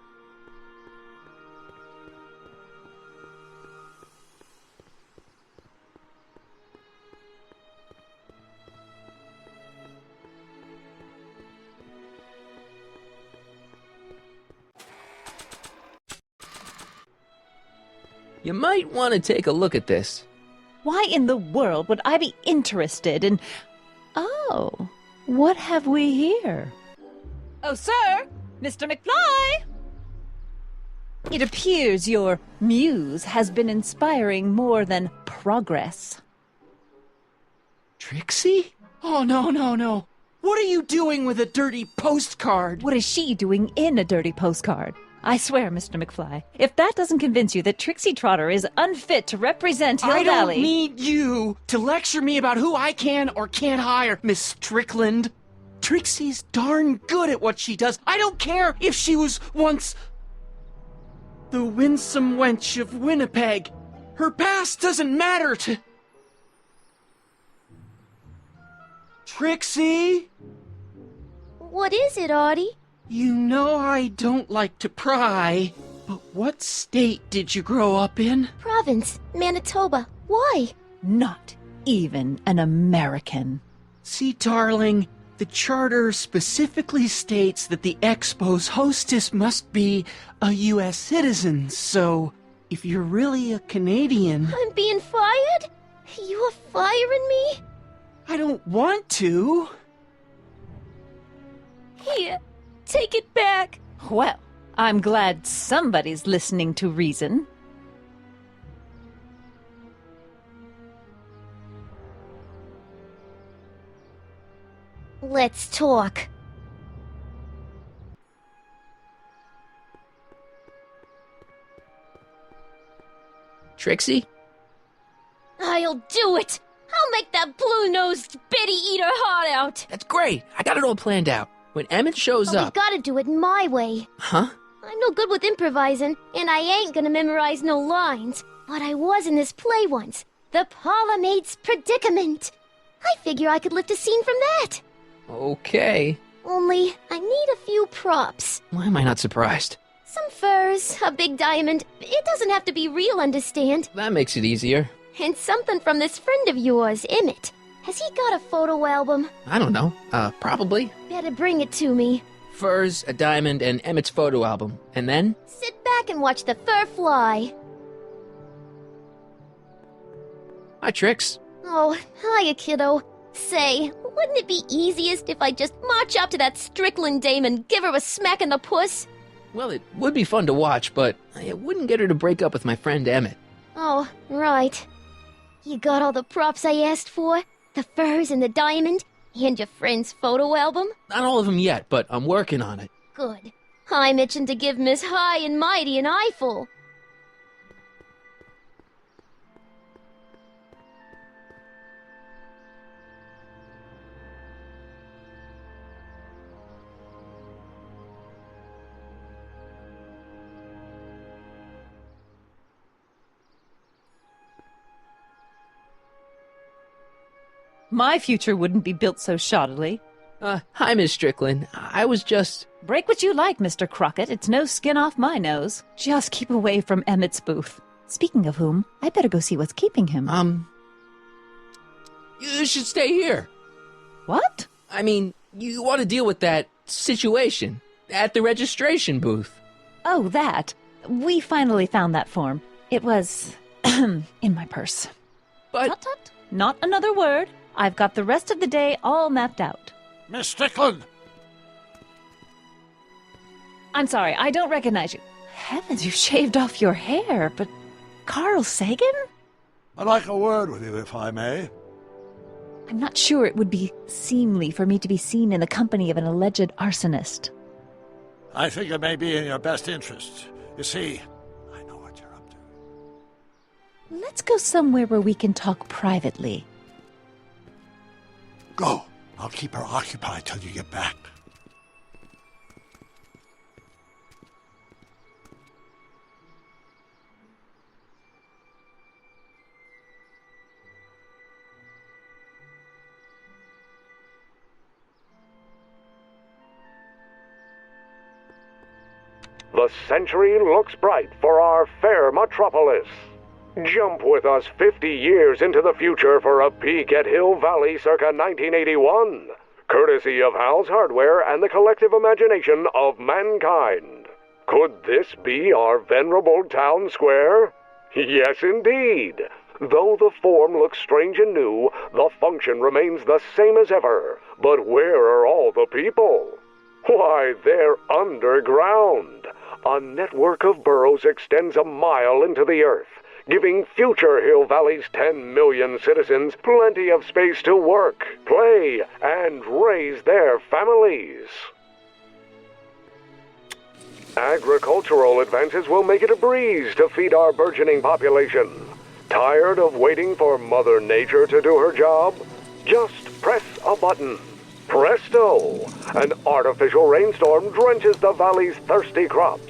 [SPEAKER 1] You might want to take a look at this.
[SPEAKER 15] Why in the world would I be interested in... Oh, what have we here? Oh, sir! Mr. McFly! It appears your muse has been inspiring more than progress.
[SPEAKER 5] Trixie? Oh, no. What are you doing with a dirty postcard?
[SPEAKER 15] What is she doing in a dirty postcard? I swear, Mr. McFly, if that doesn't convince you that Trixie Trotter is unfit to represent Hill
[SPEAKER 5] I
[SPEAKER 15] Valley...
[SPEAKER 5] don't need you to lecture me about who I can or can't hire, Miss Strickland. Trixie's darn good at what she does. I don't care if she was once the winsome wench of Winnipeg. Her past doesn't matter to... Trixie?
[SPEAKER 16] What is it, Artie?
[SPEAKER 5] You know I don't like to pry, but what state did you grow up in?
[SPEAKER 16] Province, Manitoba. Why?
[SPEAKER 15] Not even an American.
[SPEAKER 5] See, darling, the charter specifically states that the expo's hostess must be a U.S. citizen, so if you're really a Canadian...
[SPEAKER 16] I'm being fired? You are firing me?
[SPEAKER 5] I don't want to.
[SPEAKER 16] Here. Take it back.
[SPEAKER 15] Well, I'm glad somebody's listening to reason.
[SPEAKER 16] Let's talk.
[SPEAKER 1] Trixie?
[SPEAKER 16] I'll do it. I'll make that blue-nosed bitty eat her heart out.
[SPEAKER 1] That's great. I got it all planned out. When Emmett shows
[SPEAKER 16] But
[SPEAKER 1] up...
[SPEAKER 16] we gotta do it my way.
[SPEAKER 1] Huh?
[SPEAKER 16] I'm no good with improvising, and I ain't gonna memorize no lines. But I was in this play once. The Parlourmaid's Predicament. I figure I could lift a scene from that.
[SPEAKER 1] Okay.
[SPEAKER 16] Only, I need a few props.
[SPEAKER 1] Why am I not surprised?
[SPEAKER 16] Some furs, a big diamond. It doesn't have to be real, understand?
[SPEAKER 1] That makes it easier.
[SPEAKER 16] And something from this friend of yours, Emmett. Has he got a photo album?
[SPEAKER 1] I don't know. Probably.
[SPEAKER 16] Better bring it to me.
[SPEAKER 1] Furs, a diamond, and Emmett's photo album. And then?
[SPEAKER 16] Sit back and watch the fur fly.
[SPEAKER 1] Hi, Trix.
[SPEAKER 16] Oh, hiya, kiddo. Say, wouldn't it be easiest if I just march up to that Strickland dame and give her a smack in the puss?
[SPEAKER 1] Well, it would be fun to watch, but it wouldn't get her to break up with my friend Emmett.
[SPEAKER 16] Oh, right. You got all the props I asked for? The furs and the diamond? And your friend's photo album?
[SPEAKER 1] Not all of them yet, but I'm working on it.
[SPEAKER 16] Good. I'm itching to give Miss High and Mighty an eyeful.
[SPEAKER 15] My future wouldn't be built so shoddily.
[SPEAKER 1] Hi, Miss Strickland. I was just...
[SPEAKER 15] Break what you like, Mr. Crockett. It's no skin off my nose. Just keep away from Emmett's booth. Speaking of whom, I better go see what's keeping him.
[SPEAKER 1] You should stay here.
[SPEAKER 15] What?
[SPEAKER 1] I mean, you want to deal with that situation at the registration booth.
[SPEAKER 15] Oh, that. We finally found that form. It was... in my purse.
[SPEAKER 1] But...
[SPEAKER 15] Tut, tut. Not another word. I've got the rest of the day all mapped out.
[SPEAKER 12] Miss Strickland!
[SPEAKER 15] I'm sorry, I don't recognize you. Heavens, you shaved off your hair, but... Carl Sagan?
[SPEAKER 12] I'd like a word with you, if I may.
[SPEAKER 15] I'm not sure it would be seemly for me to be seen in the company of an alleged arsonist.
[SPEAKER 12] I think it may be in your best interest. You see, I know what you're up to.
[SPEAKER 15] Let's go somewhere where we can talk privately.
[SPEAKER 12] Go. I'll keep her occupied till you get back.
[SPEAKER 17] The century looks bright for our fair metropolis. Jump with us 50 years into the future for a peek at Hill Valley circa 1981, courtesy of Hal's Hardware and the collective imagination of mankind. Could this be our venerable town square? Yes, indeed. Though the form looks strange and new, the function remains the same as ever. But where are all the people? Why, they're underground. A network of burrows extends a mile into the earth, giving future Hill Valley's 10 million citizens plenty of space to work, play, and raise their families. Agricultural advances will make it a breeze to feed our burgeoning population. Tired of waiting for Mother Nature to do her job? Just press a button. Presto! An artificial rainstorm drenches the valley's thirsty crops.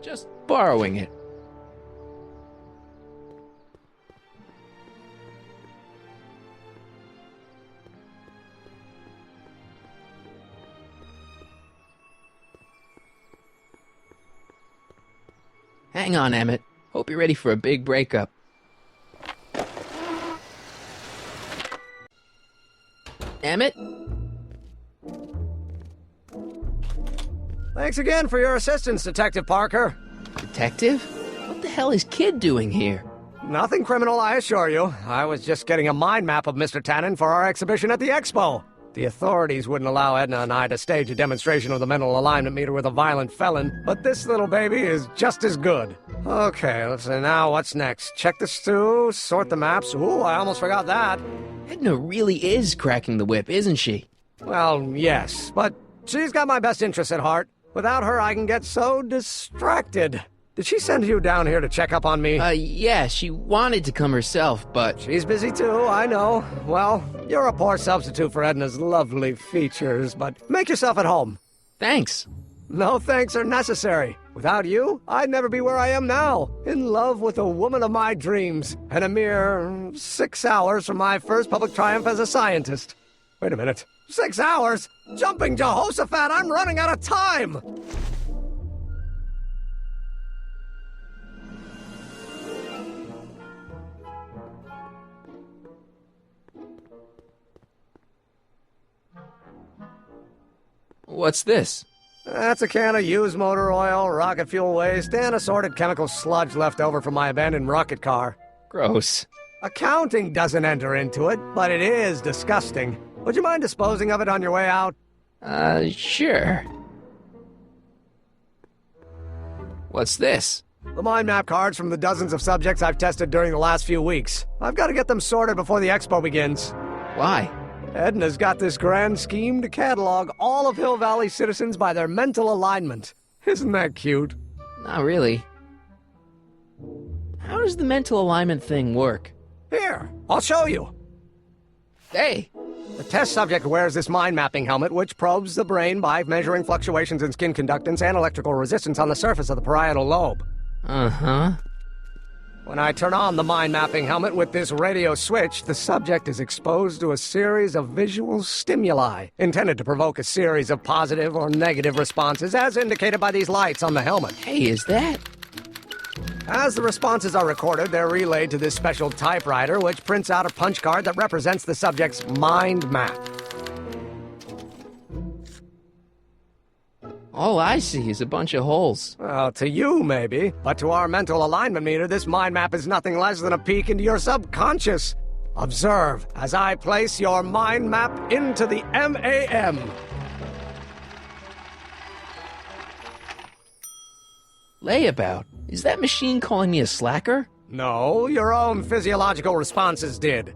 [SPEAKER 1] Just borrowing it. Hang on, Emmett. Hope you're ready for a big breakup. Emmett?
[SPEAKER 14] Thanks again for your assistance, Detective Parker.
[SPEAKER 1] Detective? What the hell is Kid doing here?
[SPEAKER 14] Nothing criminal, I assure you. I was just getting a mind map of Mr. Tannen for our exhibition at the Expo. The authorities wouldn't allow Edna and I to stage a demonstration of the mental alignment meter with a violent felon, but this little baby is just as good. Okay, let's see now what's next. Check the stew, sort the maps. Ooh, I almost forgot that.
[SPEAKER 1] Edna really is cracking the whip, isn't she?
[SPEAKER 14] Well, yes, but she's got my best interests at heart. Without her, I can get so distracted. Did she send you down here to check up on me?
[SPEAKER 1] Yeah, she wanted to come herself, but...
[SPEAKER 14] She's busy too, I know. Well, you're a poor substitute for Edna's lovely features, but make yourself at home.
[SPEAKER 1] Thanks.
[SPEAKER 14] No thanks are necessary. Without you, I'd never be where I am now, in love with the woman of my dreams, and a mere 6 hours from my first public triumph as a scientist. Wait a minute. 6 hours? Jumping Jehoshaphat, I'm running out of time!
[SPEAKER 1] What's this?
[SPEAKER 14] That's a can of used motor oil, rocket fuel waste, and assorted chemical sludge left over from my abandoned rocket car.
[SPEAKER 1] Gross.
[SPEAKER 14] Accounting doesn't enter into it, but it is disgusting. Would you mind disposing of it on your way out?
[SPEAKER 1] Sure. What's this?
[SPEAKER 14] The mind map cards from the dozens of subjects I've tested during the last few weeks. I've got to get them sorted before the expo begins.
[SPEAKER 1] Why?
[SPEAKER 14] Edna's got this grand scheme to catalog all of Hill Valley citizens by their mental alignment. Isn't that cute?
[SPEAKER 1] Not really. How does the mental alignment thing work?
[SPEAKER 14] Here, I'll show you.
[SPEAKER 1] Hey!
[SPEAKER 14] The test subject wears this mind mapping helmet, which probes the brain by measuring fluctuations in skin conductance and electrical resistance on the surface of the parietal lobe.
[SPEAKER 1] Uh-huh.
[SPEAKER 14] When I turn on the mind-mapping helmet with this radio switch, the subject is exposed to a series of visual stimuli, intended to provoke a series of positive or negative responses, as indicated by these lights on the helmet.
[SPEAKER 1] Hey, is that...
[SPEAKER 14] As the responses are recorded, they're relayed to this special typewriter, which prints out a punch card that represents the subject's mind map.
[SPEAKER 1] All I see is a bunch of holes.
[SPEAKER 14] Well, to you, maybe. But to our mental alignment meter, this mind map is nothing less than a peek into your subconscious. Observe as I place your mind map into the MAM.
[SPEAKER 1] Layabout? Is that machine calling me a slacker?
[SPEAKER 14] No, your own physiological responses did.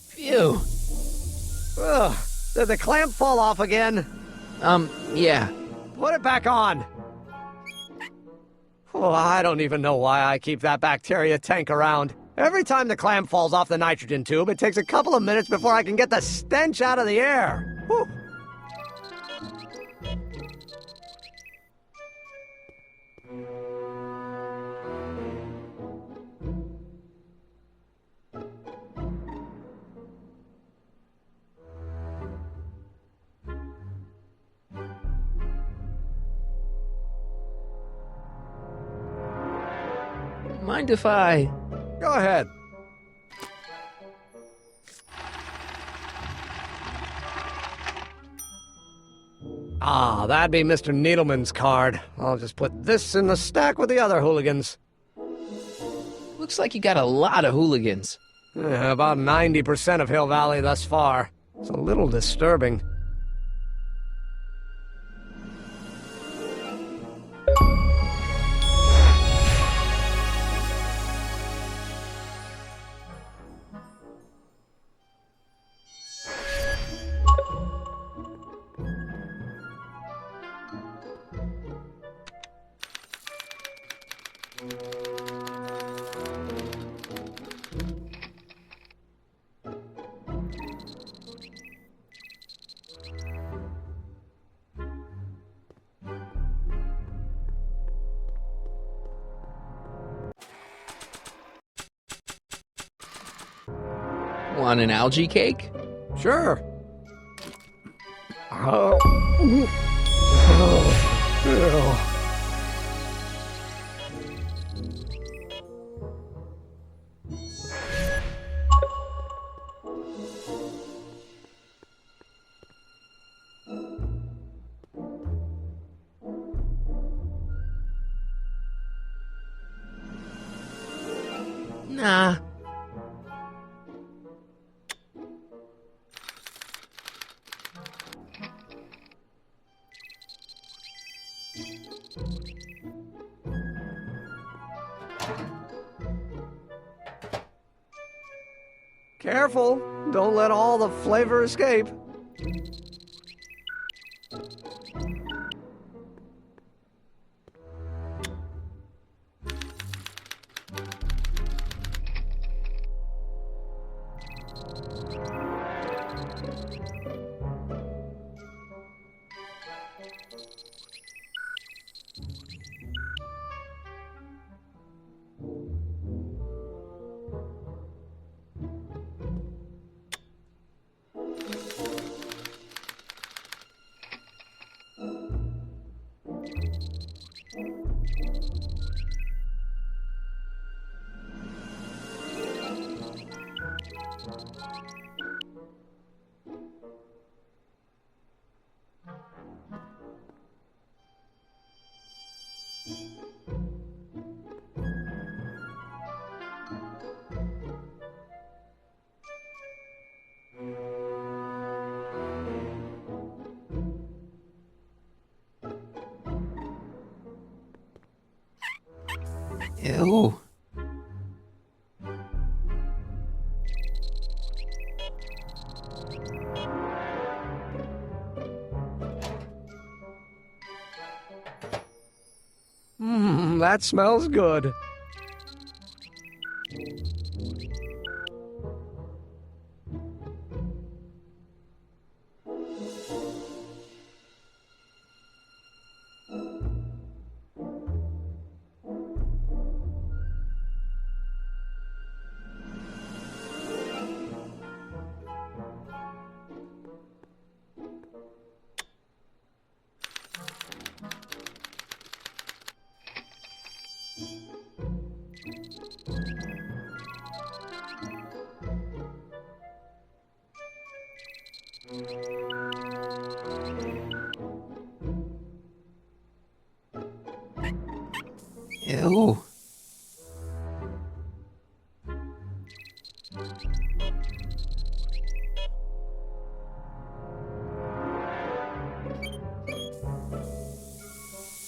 [SPEAKER 1] Phew.
[SPEAKER 14] Ugh, did the clamp fall off again?
[SPEAKER 1] Yeah.
[SPEAKER 14] Put it back on. Oh, I don't even know why I keep that bacteria tank around. Every time the clamp falls off the nitrogen tube, it takes a couple of minutes before I can get the stench out of the air. Whew.
[SPEAKER 1] Mind if I...
[SPEAKER 14] Go ahead. Ah, that'd be Mr. Needleman's card. I'll just put this in the stack with the other hooligans.
[SPEAKER 1] Looks like you got a lot of hooligans.
[SPEAKER 14] About 90% of Hill Valley thus far. It's a little disturbing.
[SPEAKER 1] Want an algae cake?
[SPEAKER 14] Sure.
[SPEAKER 1] Nah.
[SPEAKER 14] Careful, don't let all the flavor escape.
[SPEAKER 1] Ew.
[SPEAKER 14] That smells good.
[SPEAKER 1] Ew.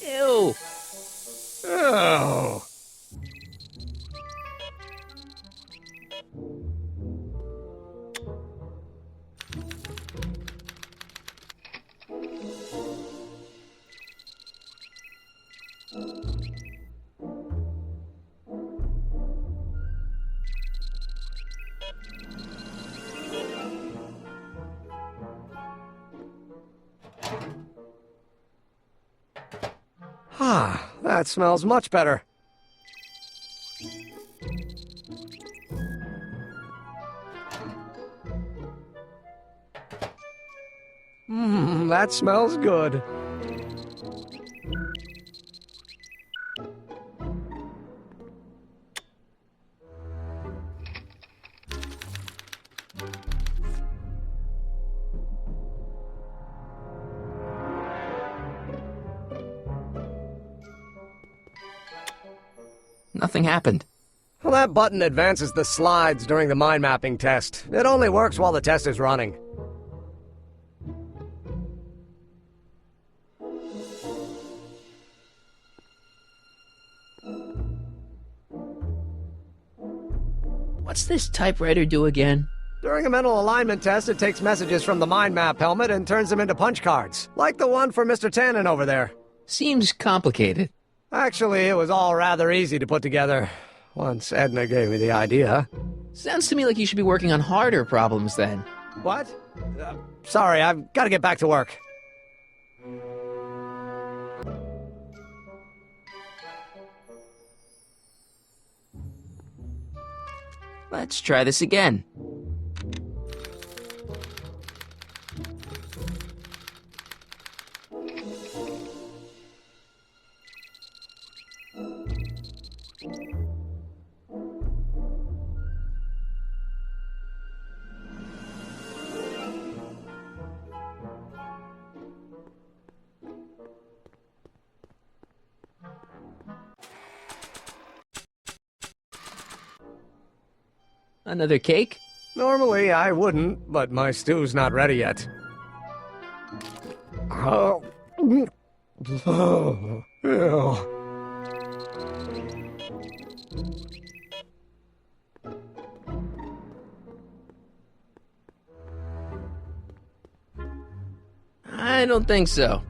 [SPEAKER 1] Ew.
[SPEAKER 14] Oh. Ah, that smells much better. That smells good.
[SPEAKER 1] Nothing happened.
[SPEAKER 14] Well, that button advances the slides during the mind mapping test. It only works while the test is running.
[SPEAKER 1] What's this typewriter do again?
[SPEAKER 14] During a mental alignment test, it takes messages from the mind map helmet and turns them into punch cards, like the one for Mr. Tannen over there.
[SPEAKER 1] Seems complicated.
[SPEAKER 14] Actually, it was all rather easy to put together, once Edna gave me the idea.
[SPEAKER 1] Sounds to me like you should be working on harder problems then.
[SPEAKER 14] What? Sorry, I've got to get back to work.
[SPEAKER 1] Let's try this again. Another cake?
[SPEAKER 14] Normally, I wouldn't, but my stew's not ready yet. Oh. Oh. Ew.
[SPEAKER 1] I don't think so.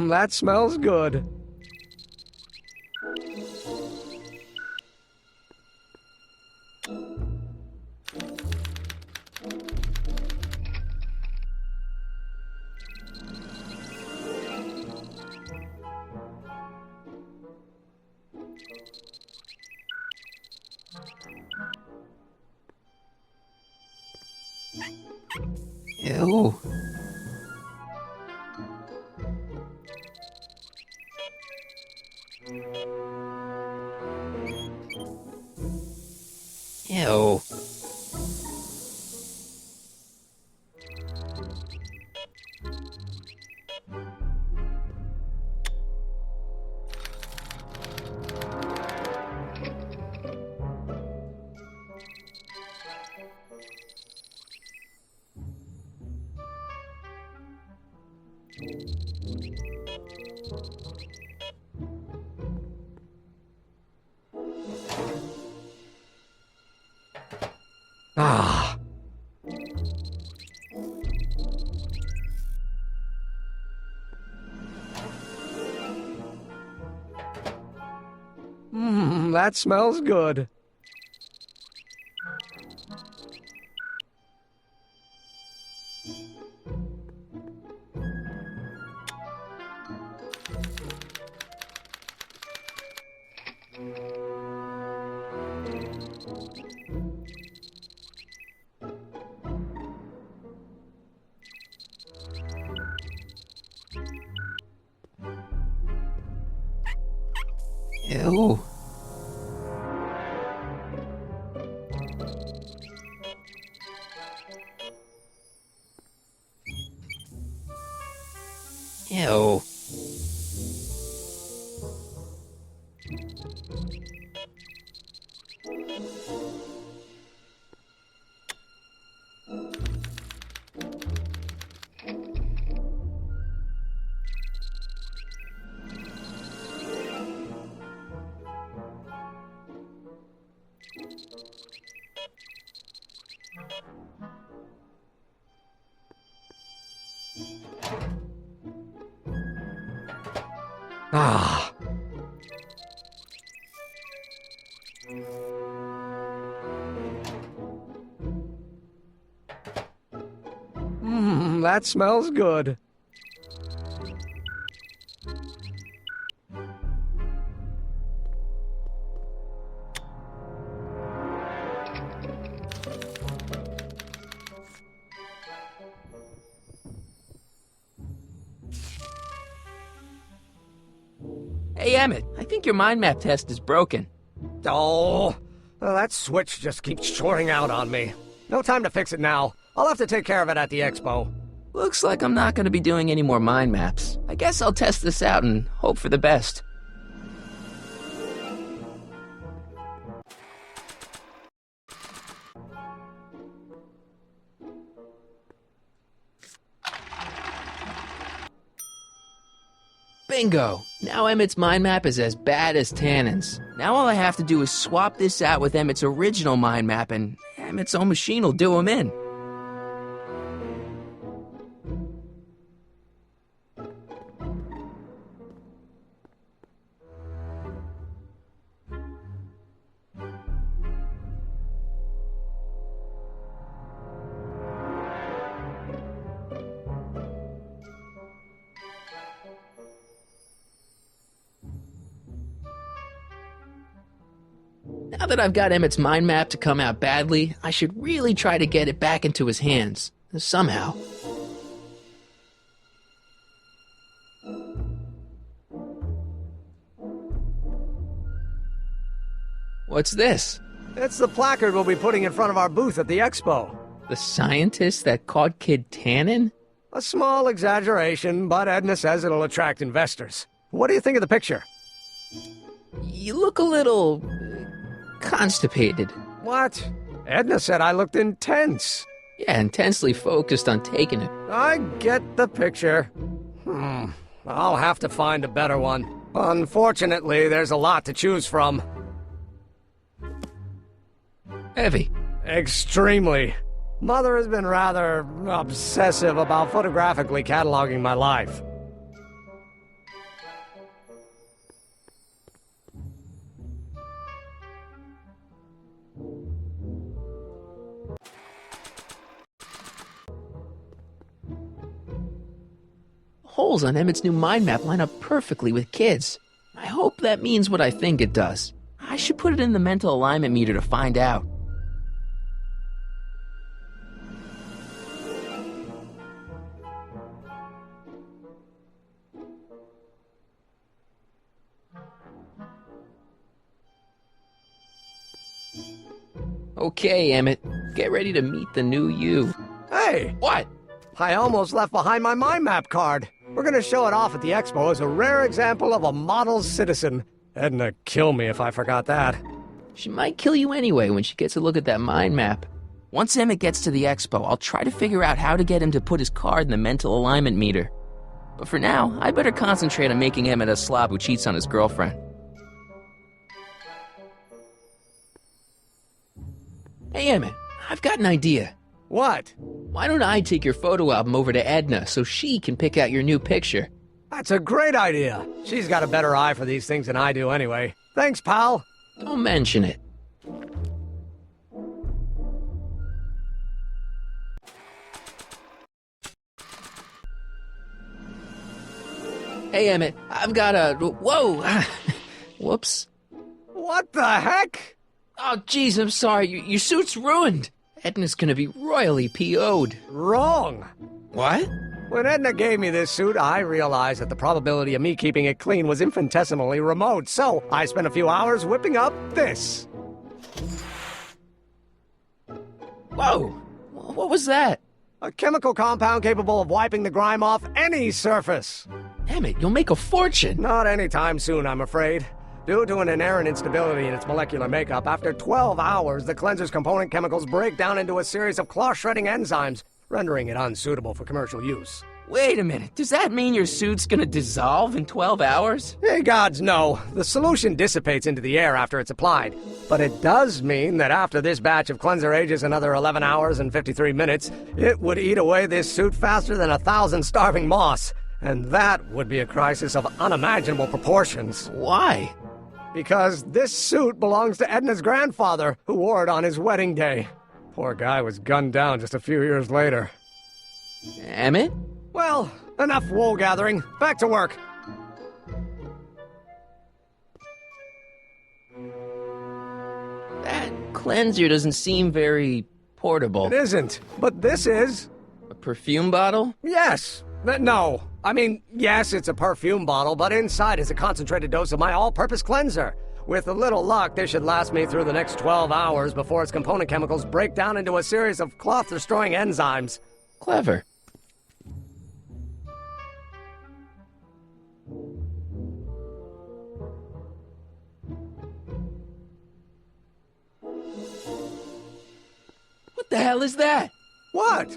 [SPEAKER 14] That smells good.
[SPEAKER 1] Ew. Ew.
[SPEAKER 14] Ah. That smells good.
[SPEAKER 1] Ew. Ew.
[SPEAKER 14] Ah. That smells good.
[SPEAKER 1] Hey, Emmett, I think your mind map test is broken.
[SPEAKER 14] Oh, well, that switch just keeps shorting out on me. No time to fix it now. I'll have to take care of it at the expo.
[SPEAKER 1] Looks like I'm not going to be doing any more mind maps. I guess I'll test this out and hope for the best. Bingo! Now Emmett's mind map is as bad as Tannen's. Now all I have to do is swap this out with Emmett's original mind map and Emmett's own machine will do him in. Now that I've got Emmett's mind map to come out badly, I should really try to get it back into his hands. Somehow. What's this?
[SPEAKER 14] It's the placard we'll be putting in front of our booth at the expo.
[SPEAKER 1] The scientist that caught Kid Tannen?
[SPEAKER 14] A small exaggeration, but Edna says it'll attract investors. What do you think of the picture?
[SPEAKER 1] You look a little constipated.
[SPEAKER 14] What? Edna said I looked intense.
[SPEAKER 1] Yeah, intensely focused on taking it.
[SPEAKER 14] I get the picture. I'll have to find a better one. Unfortunately, there's a lot to choose from.
[SPEAKER 1] Heavy.
[SPEAKER 14] Extremely. Mother has been rather obsessive about photographically cataloging my life.
[SPEAKER 1] Holes on Emmett's new mind map line up perfectly with kids. I hope that means what I think it does. I should put it in the mental alignment meter to find out. Okay, Emmett. Get ready to meet the new you.
[SPEAKER 14] Hey!
[SPEAKER 1] What?
[SPEAKER 14] I almost left behind my mind map card. We're gonna show it off at the expo as a rare example of a model citizen. Edna kill me if I forgot that.
[SPEAKER 1] She might kill you anyway when she gets a look at that mind map. Once Emmett gets to the expo, I'll try to figure out how to get him to put his card in the mental alignment meter. But for now, I better concentrate on making Emmett a slob who cheats on his girlfriend. Hey, Emmett, I've got an idea.
[SPEAKER 14] What?
[SPEAKER 1] Why don't I take your photo album over to Edna so she can pick out your new picture?
[SPEAKER 14] That's a great idea. She's got a better eye for these things than I do anyway. Thanks, pal.
[SPEAKER 1] Don't mention it. Hey, Emmett, I've got a... Whoa! Whoops.
[SPEAKER 14] What the heck?
[SPEAKER 1] Oh, jeez, I'm sorry. Your suit's ruined. Edna's gonna be royally PO'd.
[SPEAKER 14] Wrong.
[SPEAKER 1] What?
[SPEAKER 14] When Edna gave me this suit, I realized that the probability of me keeping it clean was infinitesimally remote, so I spent a few hours whipping up this.
[SPEAKER 1] Whoa! What was that?
[SPEAKER 14] A chemical compound capable of wiping the grime off any surface.
[SPEAKER 1] Emmett, you'll make a fortune.
[SPEAKER 14] Not anytime soon, I'm afraid. Due to an inherent instability in its molecular makeup, after 12 hours, the cleanser's component chemicals break down into a series of cloth-shredding enzymes, rendering it unsuitable for commercial use.
[SPEAKER 1] Wait a minute, does that mean your suit's gonna dissolve in 12 hours?
[SPEAKER 14] Hey, gods, no. The solution dissipates into the air after it's applied. But it does mean that after this batch of cleanser ages another 11 hours and 53 minutes, it would eat away this suit faster than 1,000 starving moths. And that would be a crisis of unimaginable proportions.
[SPEAKER 1] Why?
[SPEAKER 14] Because this suit belongs to Edna's grandfather, who wore it on his wedding day. Poor guy was gunned down just a few years later.
[SPEAKER 1] Emmett?
[SPEAKER 14] Well, enough wool gathering. Back to work.
[SPEAKER 1] That cleanser doesn't seem very portable.
[SPEAKER 14] It isn't, but this is.
[SPEAKER 1] A perfume bottle?
[SPEAKER 14] Yes. No. I mean, yes, it's a perfume bottle, but inside is a concentrated dose of my all-purpose cleanser. With a little luck, this should last me through the next 12 hours before its component chemicals break down into a series of cloth-destroying enzymes.
[SPEAKER 1] Clever. What the hell is that?
[SPEAKER 14] What?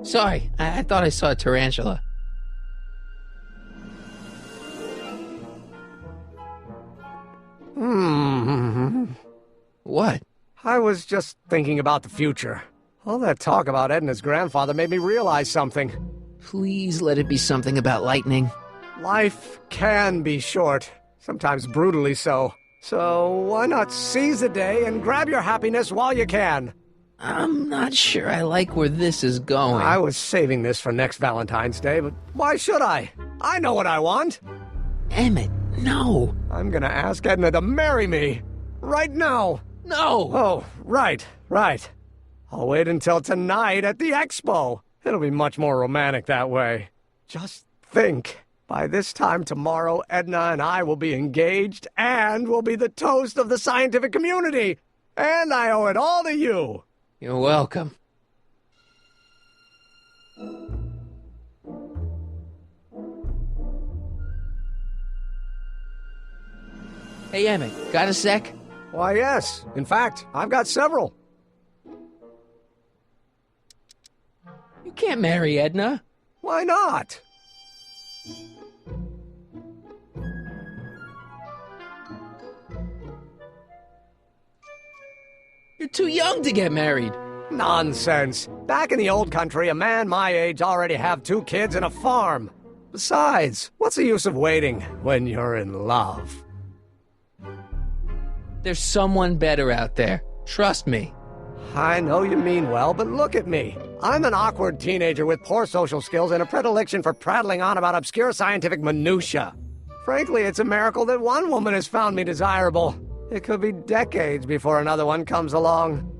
[SPEAKER 1] Sorry, I thought I saw a tarantula. What?
[SPEAKER 14] I was just thinking about the future. All that talk about Edna's grandfather made me realize something.
[SPEAKER 1] Please let it be something about lightning.
[SPEAKER 14] Life can be short, sometimes brutally so. So why not seize the day and grab your happiness while you can?
[SPEAKER 1] I'm not sure I like where this is going.
[SPEAKER 14] I was saving this for next Valentine's Day, but why should I? I know what I want.
[SPEAKER 1] Emmett, no.
[SPEAKER 14] I'm gonna ask Edna to marry me. Right now.
[SPEAKER 1] No!
[SPEAKER 14] Oh, right. I'll wait until tonight at the expo. It'll be much more romantic that way. Just think. By this time tomorrow, Edna and I will be engaged and will be the toast of the scientific community. And I owe it all to you.
[SPEAKER 1] You're welcome. Hey, Emmett, got a sec?
[SPEAKER 14] Why, yes. In fact, I've got several.
[SPEAKER 1] You can't marry Edna.
[SPEAKER 14] Why not?
[SPEAKER 1] You're too young to get married.
[SPEAKER 14] Nonsense. Back in the old country, a man my age already have 2 kids and a farm. Besides, what's the use of waiting when you're in love?
[SPEAKER 1] There's someone better out there. Trust me.
[SPEAKER 14] I know you mean well, but look at me. I'm an awkward teenager with poor social skills and a predilection for prattling on about obscure scientific minutiae. Frankly, it's a miracle that one woman has found me desirable. It could be decades before another one comes along.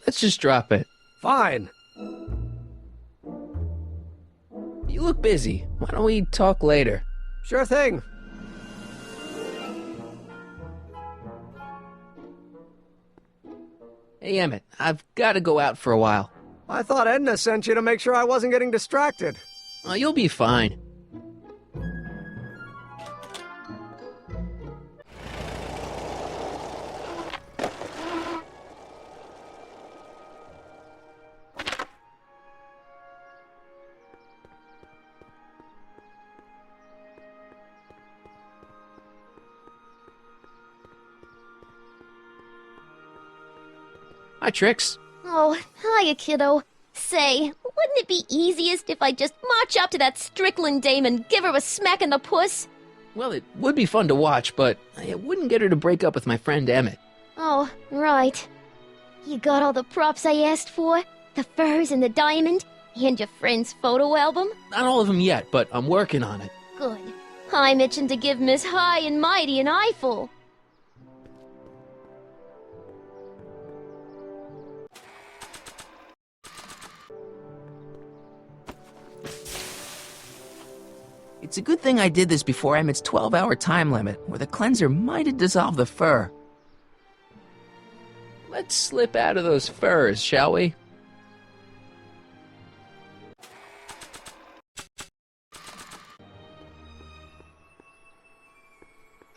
[SPEAKER 1] Let's just drop it.
[SPEAKER 14] Fine.
[SPEAKER 1] You look busy. Why don't we talk later?
[SPEAKER 14] Sure thing.
[SPEAKER 1] Hey, Emmett, I've got to go out for a while.
[SPEAKER 14] I thought Edna sent you to make sure I wasn't getting distracted.
[SPEAKER 1] Oh, you'll be fine. Hi, Trix.
[SPEAKER 16] Oh, hiya, kiddo. Say, wouldn't it be easiest if I just march up to that Strickland dame and give her a smack in the puss?
[SPEAKER 1] Well, it would be fun to watch, but it wouldn't get her to break up with my friend Emmett.
[SPEAKER 16] Oh, right. You got all the props I asked for? The furs and the diamond? And your friend's photo album?
[SPEAKER 1] Not all of them yet, but I'm working on it.
[SPEAKER 16] Good. I'm itching to give Miss High and Mighty an eyeful.
[SPEAKER 1] It's a good thing I did this before Emmett's 12-hour time limit, or the cleanser might have dissolved the fur. Let's slip out of those furs, shall we?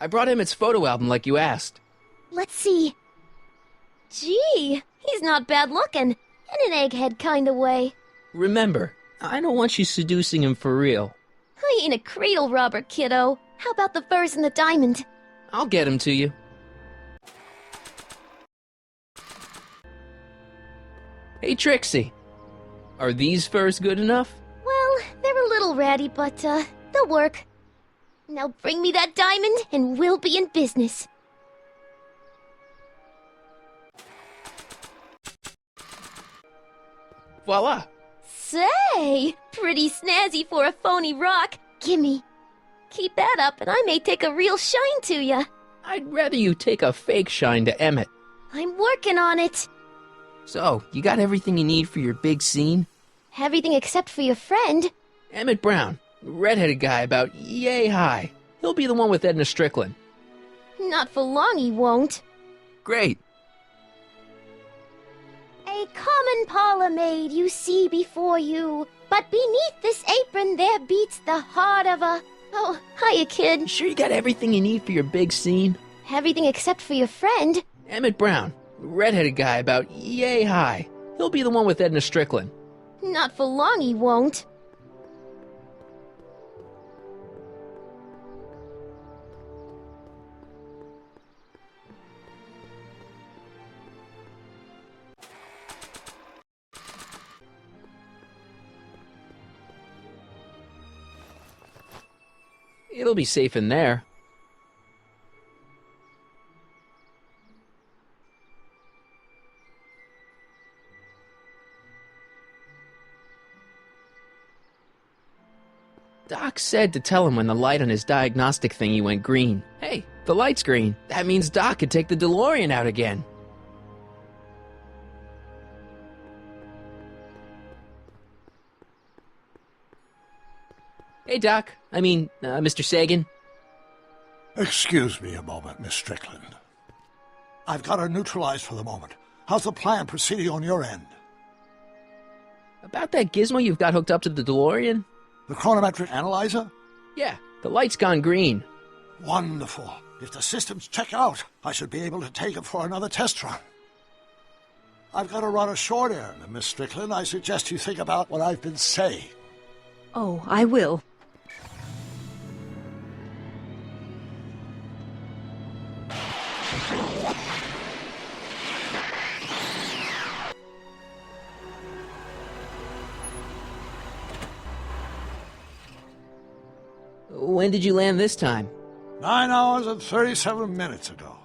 [SPEAKER 1] I brought Emmett's photo album like you asked.
[SPEAKER 16] Let's see. Gee, he's not bad looking. In an egghead kind of way.
[SPEAKER 1] Remember, I don't want you seducing him for real.
[SPEAKER 16] I ain't a cradle robber, kiddo. How about the furs and the diamond?
[SPEAKER 1] I'll get him to you. Hey, Trixie. Are these furs good enough?
[SPEAKER 16] Well, they're a little ratty, but, they'll work. Now bring me that diamond, and we'll be in business.
[SPEAKER 1] Voila!
[SPEAKER 16] Say, pretty snazzy for a phony rock. Gimme. Keep that up, and I may take a real shine to ya.
[SPEAKER 1] I'd rather you take a fake shine to Emmett.
[SPEAKER 16] I'm working on it.
[SPEAKER 1] So, you got everything you need for your big scene?
[SPEAKER 16] Everything except for your friend.
[SPEAKER 1] Emmett Brown, redheaded guy about yay high. He'll be the one with Edna Strickland.
[SPEAKER 16] Not for long, he won't.
[SPEAKER 1] Great.
[SPEAKER 16] A common parlor maid you see before you, but beneath this apron there beats the heart of a... Oh, hiya, kid.
[SPEAKER 1] Sure you got everything you need for your big scene?
[SPEAKER 16] Everything except for your friend.
[SPEAKER 1] Emmett Brown, redheaded guy about yay high. He'll be the one with Edna Strickland.
[SPEAKER 16] Not for long, he won't.
[SPEAKER 1] It'll be safe in there. Doc said to tell him when the light on his diagnostic thingy went green. Hey, the light's green. That means Doc could take the DeLorean out again. Hey, Doc. Mr. Sagan.
[SPEAKER 12] Excuse me a moment, Miss Strickland. I've got her neutralized for the moment. How's the plan proceeding on your end?
[SPEAKER 1] About that gizmo you've got hooked up to the DeLorean?
[SPEAKER 12] The chronometric analyzer?
[SPEAKER 1] Yeah, the light's gone green.
[SPEAKER 12] Wonderful. If the systems check out, I should be able to take it for another test run. I've got to run a short errand, Miss Strickland. I suggest you think about what I've been saying.
[SPEAKER 15] Oh, I will.
[SPEAKER 1] When did you land this time?
[SPEAKER 12] 9 hours and 37 minutes ago.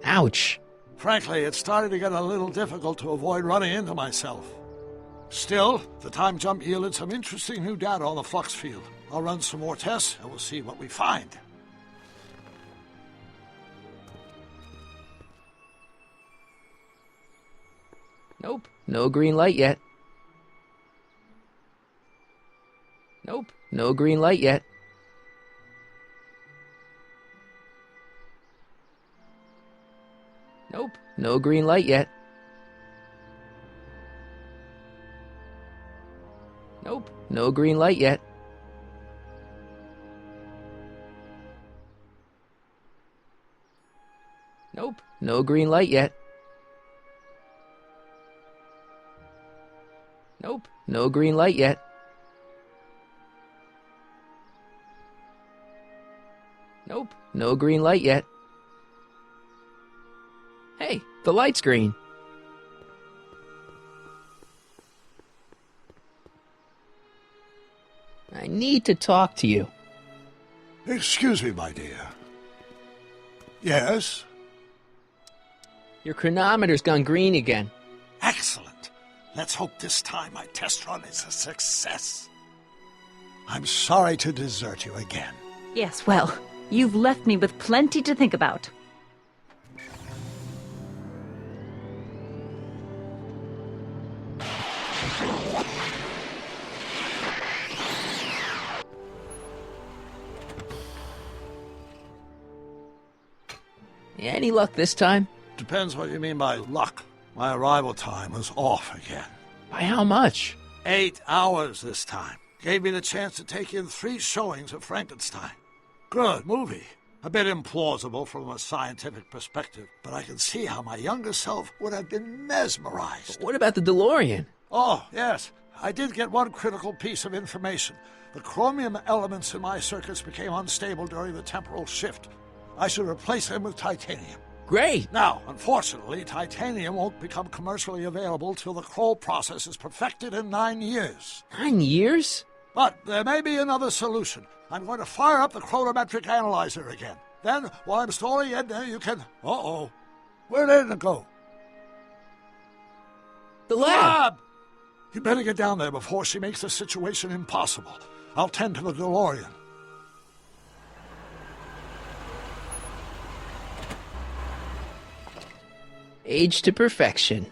[SPEAKER 1] Ouch.
[SPEAKER 12] Frankly, it started to get a little difficult to avoid running into myself. Still, the time jump yielded some interesting new data on the flux field. I'll run some more tests, and we'll see what we find.
[SPEAKER 1] Nope, no green light yet. Nope, no green light yet. Nope, no green light yet. Nope, no green light yet. Nope, no green light yet. Nope, no green light yet. Nope, no green light yet. Hey, the light's green. I need to talk to you.
[SPEAKER 12] Excuse me, my dear. Yes?
[SPEAKER 1] Your chronometer's gone green again.
[SPEAKER 12] Excellent. Let's hope this time my test run is a success. I'm sorry to desert you again.
[SPEAKER 15] Yes, well, you've left me with plenty to think about.
[SPEAKER 1] Any luck this time?
[SPEAKER 12] Depends what you mean by luck. My arrival time was off again.
[SPEAKER 1] By how much?
[SPEAKER 12] 8 hours this time. Gave me the chance to take in 3 showings of Frankenstein. Good movie. A bit implausible from a scientific perspective, but I can see how my younger self would have been mesmerized.
[SPEAKER 1] What about the DeLorean?
[SPEAKER 12] Oh, yes. I did get one critical piece of information. The chromium elements in my circuits became unstable during the temporal shift. I should replace them with titanium.
[SPEAKER 1] Great!
[SPEAKER 12] Now, unfortunately, titanium won't become commercially available till the Kroll process is perfected in 9 years.
[SPEAKER 1] 9 years?
[SPEAKER 12] But there may be another solution. I'm going to fire up the chronometric analyzer again. Then, while I'm stalling Edna, you can... Uh-oh. Where'd Edna go?
[SPEAKER 1] The lab!
[SPEAKER 12] You better get down there before she makes the situation impossible. I'll tend to the DeLorean.
[SPEAKER 1] Age to perfection.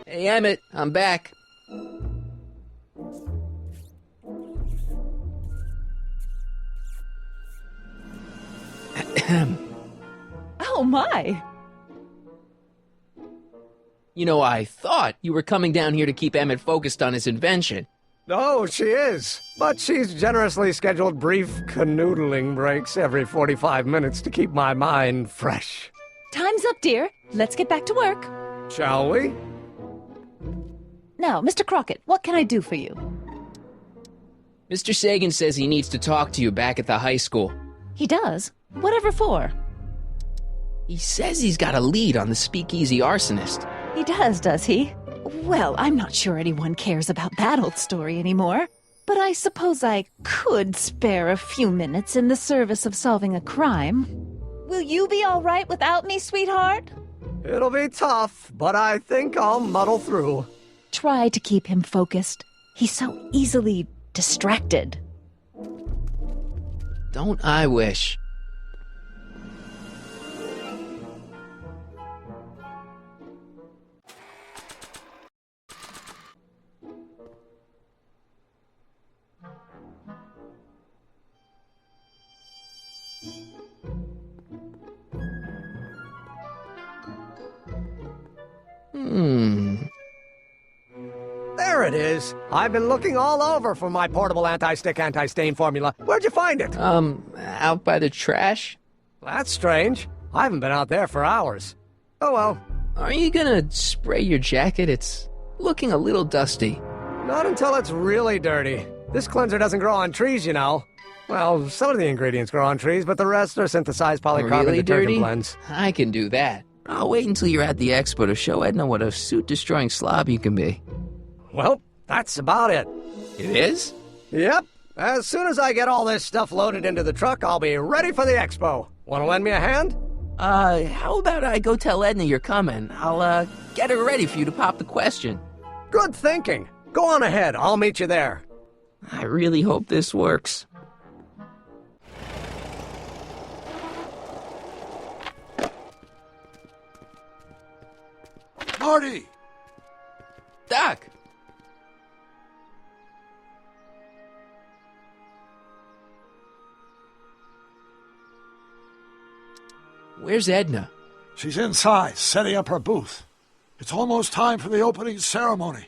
[SPEAKER 1] Hey, Emmett, I'm back.
[SPEAKER 15] Oh, my.
[SPEAKER 1] You know, I thought you were coming down here to keep Emmett focused on his invention.
[SPEAKER 14] No, she is. But she's generously scheduled brief canoodling breaks every 45 minutes to keep my mind fresh.
[SPEAKER 15] Time's up, dear. Let's get back to work.
[SPEAKER 14] Shall we?
[SPEAKER 15] Now, Mr. Crockett, what can I do for you?
[SPEAKER 1] Mr. Sagan says he needs to talk to you back at the high school.
[SPEAKER 15] He does? Whatever for?
[SPEAKER 1] He says he's got a lead on the speakeasy arsonist.
[SPEAKER 15] He does he? Well, I'm not sure anyone cares about that old story anymore. But I suppose I could spare a few minutes in the service of solving a crime. Will you be all right without me, sweetheart?
[SPEAKER 14] It'll be tough, but I think I'll muddle through.
[SPEAKER 15] Try to keep him focused. He's so easily distracted.
[SPEAKER 1] Don't I wish?
[SPEAKER 14] There it is. I've been looking all over for my portable anti-stick, anti-stain formula. Where'd you find it?
[SPEAKER 1] Out by the trash?
[SPEAKER 14] That's strange. I haven't been out there for hours. Oh well.
[SPEAKER 1] Are you gonna spray your jacket? It's looking a little dusty.
[SPEAKER 14] Not until it's really dirty. This cleanser doesn't grow on trees, you know. Well, some of the ingredients grow on trees, but the rest are synthesized polycarbonate
[SPEAKER 1] Really
[SPEAKER 14] detergent
[SPEAKER 1] dirty?
[SPEAKER 14] blends.
[SPEAKER 1] I can do that. I'll wait until you're at the expo to show Edna what a suit-destroying slob you can be.
[SPEAKER 14] Well, that's about it.
[SPEAKER 1] It is?
[SPEAKER 14] Yep. As soon as I get all this stuff loaded into the truck, I'll be ready for the expo. Want to lend me a hand?
[SPEAKER 1] How about I go tell Edna you're coming? I'll, get her ready for you to pop the question.
[SPEAKER 14] Good thinking. Go on ahead. I'll meet you there.
[SPEAKER 1] I really hope this works.
[SPEAKER 12] Marty!
[SPEAKER 1] Doc! Where's Edna?
[SPEAKER 12] She's inside, setting up her booth. It's almost time for the opening ceremony.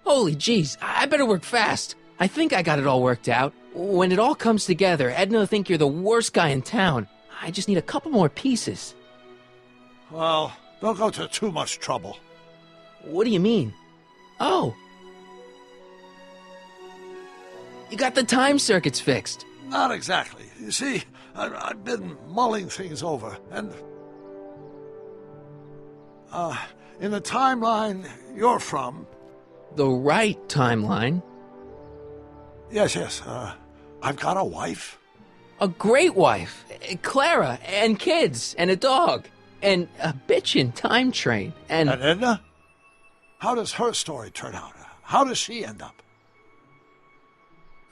[SPEAKER 1] Holy jeez, I better work fast. I think I got it all worked out. When it all comes together, Edna will think you're the worst guy in town. I just need a couple more pieces.
[SPEAKER 12] Well, don't go to too much trouble.
[SPEAKER 1] What do you mean? Oh. You got the time circuits fixed.
[SPEAKER 12] Not exactly. You see, I've been mulling things over, and... in the timeline you're from...
[SPEAKER 1] The right timeline?
[SPEAKER 12] Yes, I've got a wife.
[SPEAKER 1] A great wife. Clara, and kids, and a dog, and a bitchin' time train, and...
[SPEAKER 12] And Edna? How does her story turn out? How does she end up?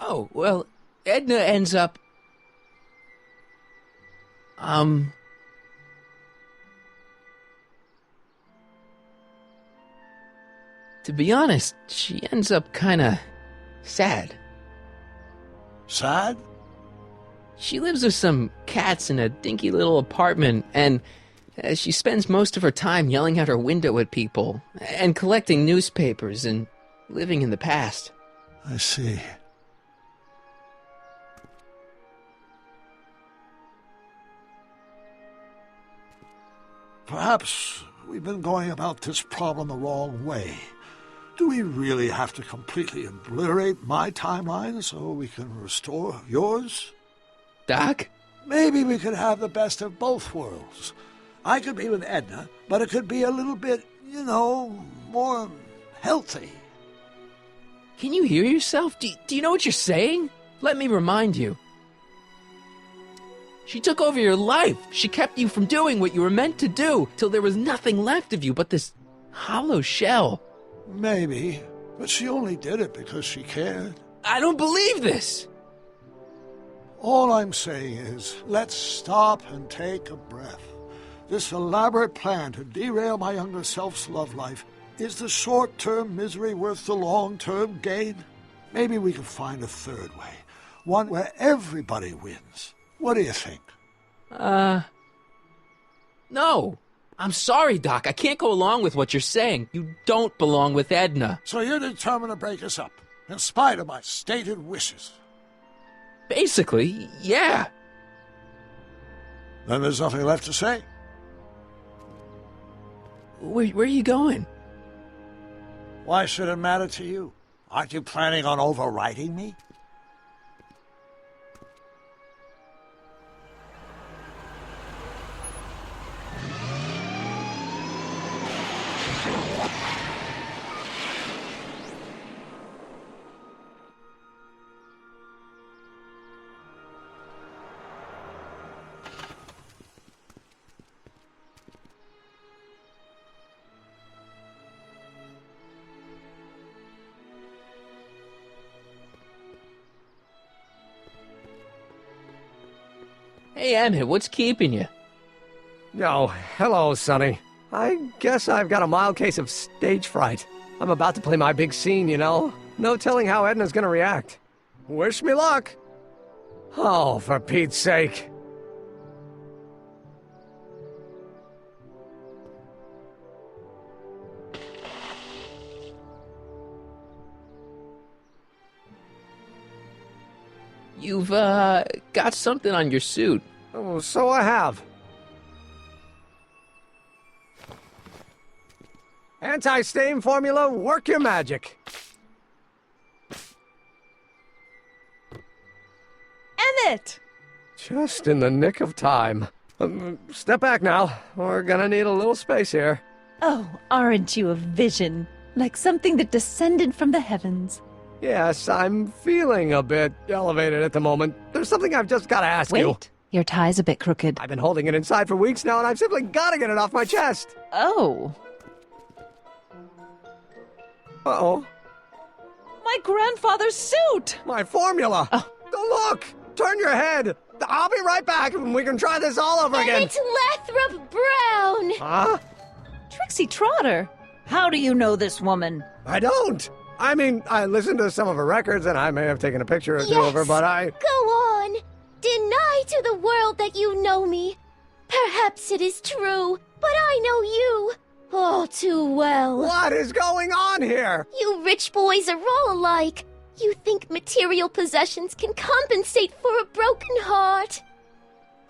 [SPEAKER 1] Oh, well, Edna ends up... To be honest, she ends up kinda sad.
[SPEAKER 12] Sad?
[SPEAKER 1] She lives with some cats in a dinky little apartment, and she spends most of her time yelling out her window at people, and collecting newspapers, and living in the past.
[SPEAKER 12] I see. Perhaps we've been going about this problem the wrong way. Do we really have to completely obliterate my timeline so we can restore yours?
[SPEAKER 1] Doc?
[SPEAKER 12] Maybe we could have the best of both worlds. I could be with Edna, but it could be a little bit, more healthy.
[SPEAKER 1] Can you hear yourself? Do you know what you're saying? Let me remind you. She took over your life. She kept you from doing what you were meant to do, till there was nothing left of you but this hollow shell.
[SPEAKER 12] Maybe, but she only did it because she cared.
[SPEAKER 1] I don't believe this!
[SPEAKER 12] All I'm saying is, let's stop and take a breath. This elaborate plan to derail my younger self's love life, is the short-term misery worth the long-term gain? Maybe we could find a third way, one where everybody wins. What do you think?
[SPEAKER 1] No. I'm sorry, Doc. I can't go along with what you're saying. You don't belong with Edna.
[SPEAKER 12] So you're determined to break us up, in spite of my stated wishes?
[SPEAKER 1] Basically, yeah.
[SPEAKER 12] Then there's nothing left to say.
[SPEAKER 1] Where are you going?
[SPEAKER 12] Why should it matter to you? Aren't you planning on overriding me?
[SPEAKER 1] Hey, Emmett, what's keeping you?
[SPEAKER 14] Oh, hello, Sonny. I guess I've got a mild case of stage fright. I'm about to play my big scene, No telling how Edna's gonna react. Wish me luck. Oh, for Pete's sake.
[SPEAKER 1] You've, got something on your suit.
[SPEAKER 14] Oh, so I have. Anti-stain formula, work your magic.
[SPEAKER 15] Emmett!
[SPEAKER 14] Just in the nick of time. Step back now. We're gonna need a little space here.
[SPEAKER 15] Oh, aren't you a vision? Like something that descended from the heavens.
[SPEAKER 14] Yes, I'm feeling a bit elevated at the moment. There's something I've just gotta ask you.
[SPEAKER 15] Wait, your tie's a bit crooked.
[SPEAKER 14] I've been holding it inside for weeks now, and I've simply gotta get it off my chest.
[SPEAKER 15] Oh.
[SPEAKER 14] Uh-oh.
[SPEAKER 15] My grandfather's suit!
[SPEAKER 14] My formula!
[SPEAKER 15] Oh.
[SPEAKER 14] Look! Turn your head! I'll be right back, and we can try this all over again.
[SPEAKER 16] And it's Lathrop Brown!
[SPEAKER 14] Huh?
[SPEAKER 15] Trixie Trotter! How do you know this woman?
[SPEAKER 14] I don't! I mean, I listened to some of her records, and I may have taken a picture or two of her, but I...
[SPEAKER 16] Go on! Deny to the world that you know me. Perhaps it is true, but I know you all too well.
[SPEAKER 14] What is going on here?
[SPEAKER 16] You rich boys are all alike. You think material possessions can compensate for a broken heart.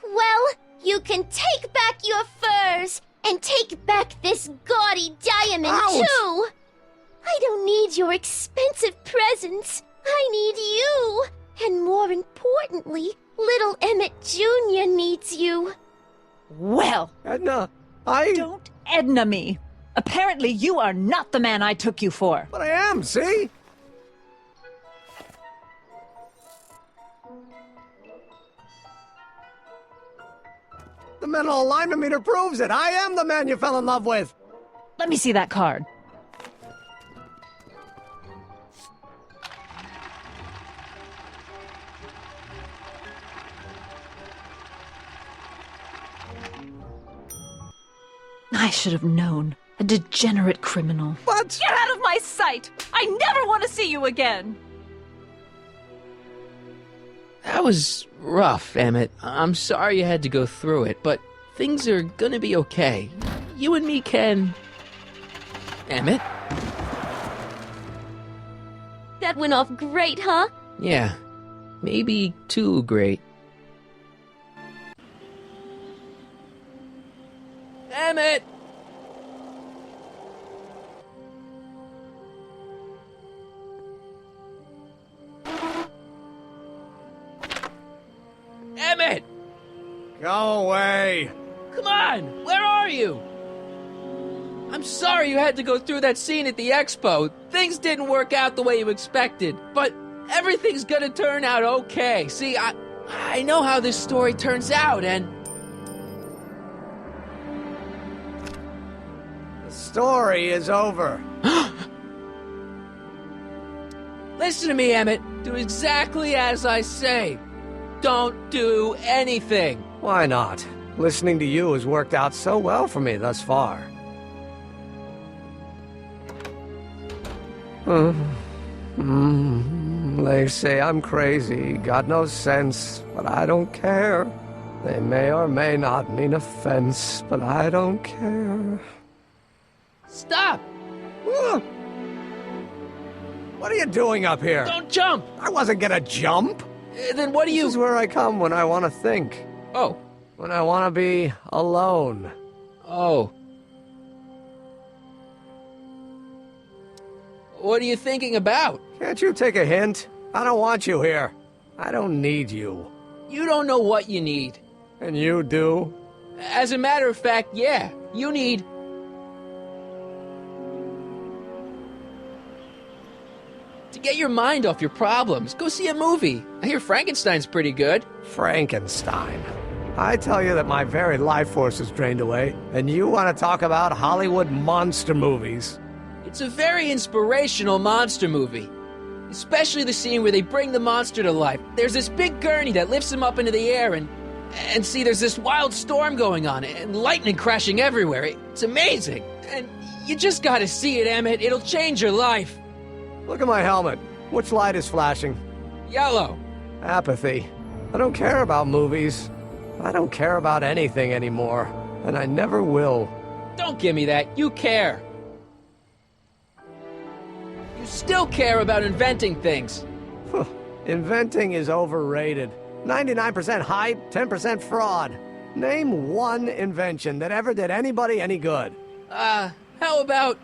[SPEAKER 16] Well, you can take back your furs, and take back this gaudy diamond, too! I don't need your expensive presents. I need you. And more importantly, little Emmett Jr. needs you.
[SPEAKER 15] Well,
[SPEAKER 14] Edna,
[SPEAKER 15] Don't Edna me. Apparently you are not the man I took you for.
[SPEAKER 14] But I am, see? The mental alignment meter proves it. I am the man you fell in love with.
[SPEAKER 15] Let me see that card. I should have known. A degenerate criminal.
[SPEAKER 14] What?
[SPEAKER 15] Get out of my sight! I never want to see you again!
[SPEAKER 1] That was rough, Emmett. I'm sorry you had to go through it, but things are gonna be okay. You and me can... Emmett?
[SPEAKER 18] That went off great, huh?
[SPEAKER 1] Yeah, maybe too great. Emmett! Emmett!
[SPEAKER 14] Go away!
[SPEAKER 1] Come on! Where are you? I'm sorry you had to go through that scene at the expo. Things didn't work out the way you expected, but everything's gonna turn out okay. See, I know how this story turns out, and...
[SPEAKER 14] The story is over.
[SPEAKER 1] Listen to me, Emmett. Do exactly as I say. Don't do anything.
[SPEAKER 14] Why not? Listening to you has worked out so well for me thus far. They say I'm crazy, got no sense, but I don't care. They may or may not mean offense, but I don't care.
[SPEAKER 1] Stop!
[SPEAKER 14] What are you doing up here?
[SPEAKER 1] Don't jump!
[SPEAKER 14] I wasn't gonna jump!
[SPEAKER 1] Then what do you...
[SPEAKER 14] This is where I come when I want to think.
[SPEAKER 1] Oh.
[SPEAKER 14] When I want to be alone.
[SPEAKER 1] Oh. What are you thinking about?
[SPEAKER 14] Can't you take a hint? I don't want you here. I don't need you.
[SPEAKER 1] You don't know what you need.
[SPEAKER 14] And you do?
[SPEAKER 1] As a matter of fact, yeah. You need... to get your mind off your problems. Go see a movie. I hear Frankenstein's pretty good.
[SPEAKER 14] Frankenstein. I tell you that my very life force is drained away, and you want to talk about Hollywood monster movies.
[SPEAKER 1] It's a very inspirational monster movie. Especially the scene where they bring the monster to life. There's this big gurney that lifts him up into the air, and see, there's this wild storm going on, and lightning crashing everywhere. It's amazing. And you just gotta see it, Emmett. It'll change your life.
[SPEAKER 14] Look at my helmet. Which light is flashing?
[SPEAKER 1] Yellow.
[SPEAKER 14] Apathy. I don't care about movies. I don't care about anything anymore. And I never will.
[SPEAKER 1] Don't give me that. You care. You still care about inventing things.
[SPEAKER 14] Inventing is overrated. 99% hype, 10% fraud. Name one invention that ever did anybody any good.
[SPEAKER 1] How about...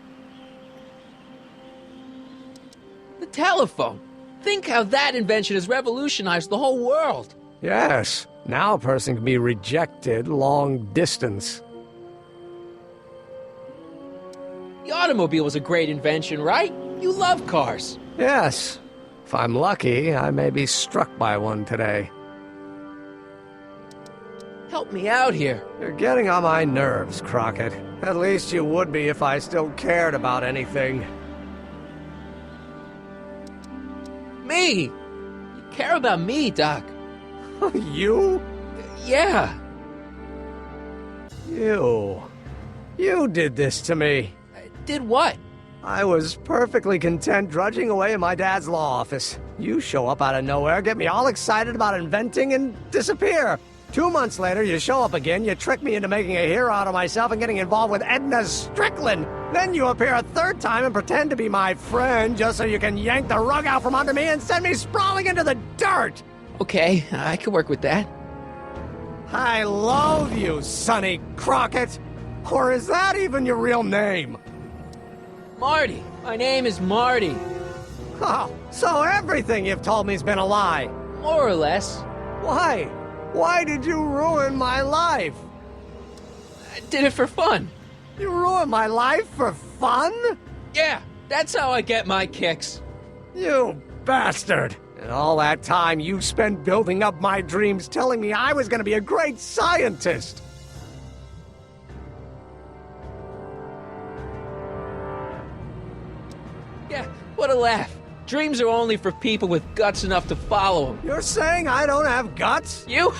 [SPEAKER 1] the telephone? Think how that invention has revolutionized the whole world.
[SPEAKER 14] Yes. Now a person can be rejected long distance.
[SPEAKER 1] The automobile was a great invention, right? You love cars.
[SPEAKER 14] Yes. If I'm lucky, I may be struck by one today.
[SPEAKER 1] Help me out here.
[SPEAKER 14] You're getting on my nerves, Crockett. At least you would be if I still cared about anything.
[SPEAKER 1] Me! You care about me, Doc.
[SPEAKER 14] You?
[SPEAKER 1] Yeah.
[SPEAKER 14] You did this to me.
[SPEAKER 1] Did what?
[SPEAKER 14] I was perfectly content drudging away in my dad's law office. You show up out of nowhere, get me all excited about inventing, and disappear. 2 months later, you show up again, you trick me into making a hero out of myself and getting involved with Edna Strickland. Then you appear a third time and pretend to be my friend just so you can yank the rug out from under me and send me sprawling into the dirt.
[SPEAKER 1] Okay, I can work with that.
[SPEAKER 14] I loathe you, Sonny Crockett. Or is that even your real name?
[SPEAKER 1] Marty. My name is Marty.
[SPEAKER 14] Oh, so everything you've told me's been a lie.
[SPEAKER 1] More or less.
[SPEAKER 14] Why? Why did you ruin my life?
[SPEAKER 1] I did it for fun.
[SPEAKER 14] You ruined my life for fun?
[SPEAKER 1] Yeah, that's how I get my kicks.
[SPEAKER 14] You bastard. And all that time you spent building up my dreams, telling me I was going to be a great scientist.
[SPEAKER 1] Yeah, what a laugh. Dreams are only for people with guts enough to follow them.
[SPEAKER 14] You're saying I don't have guts?
[SPEAKER 1] You?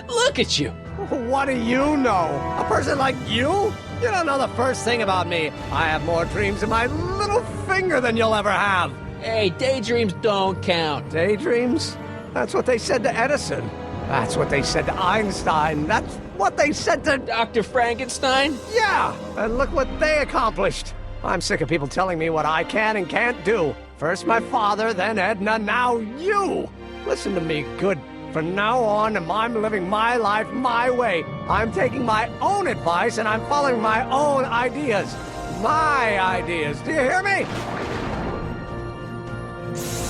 [SPEAKER 1] Look at you.
[SPEAKER 14] What do you know? A person like you? You don't know the first thing about me. I have more dreams in my little finger than you'll ever have.
[SPEAKER 1] Hey, daydreams don't count.
[SPEAKER 14] Daydreams? That's what they said to Edison. That's what they said to Einstein. That's what they said to
[SPEAKER 1] Dr. Frankenstein?
[SPEAKER 14] Yeah, and look what they accomplished. I'm sick of people telling me what I can and can't do. First my father, then Edna, now you. Listen to me, good. From now on, I'm living my life my way. I'm taking my own advice and I'm following my own ideas. My ideas. Do you hear me?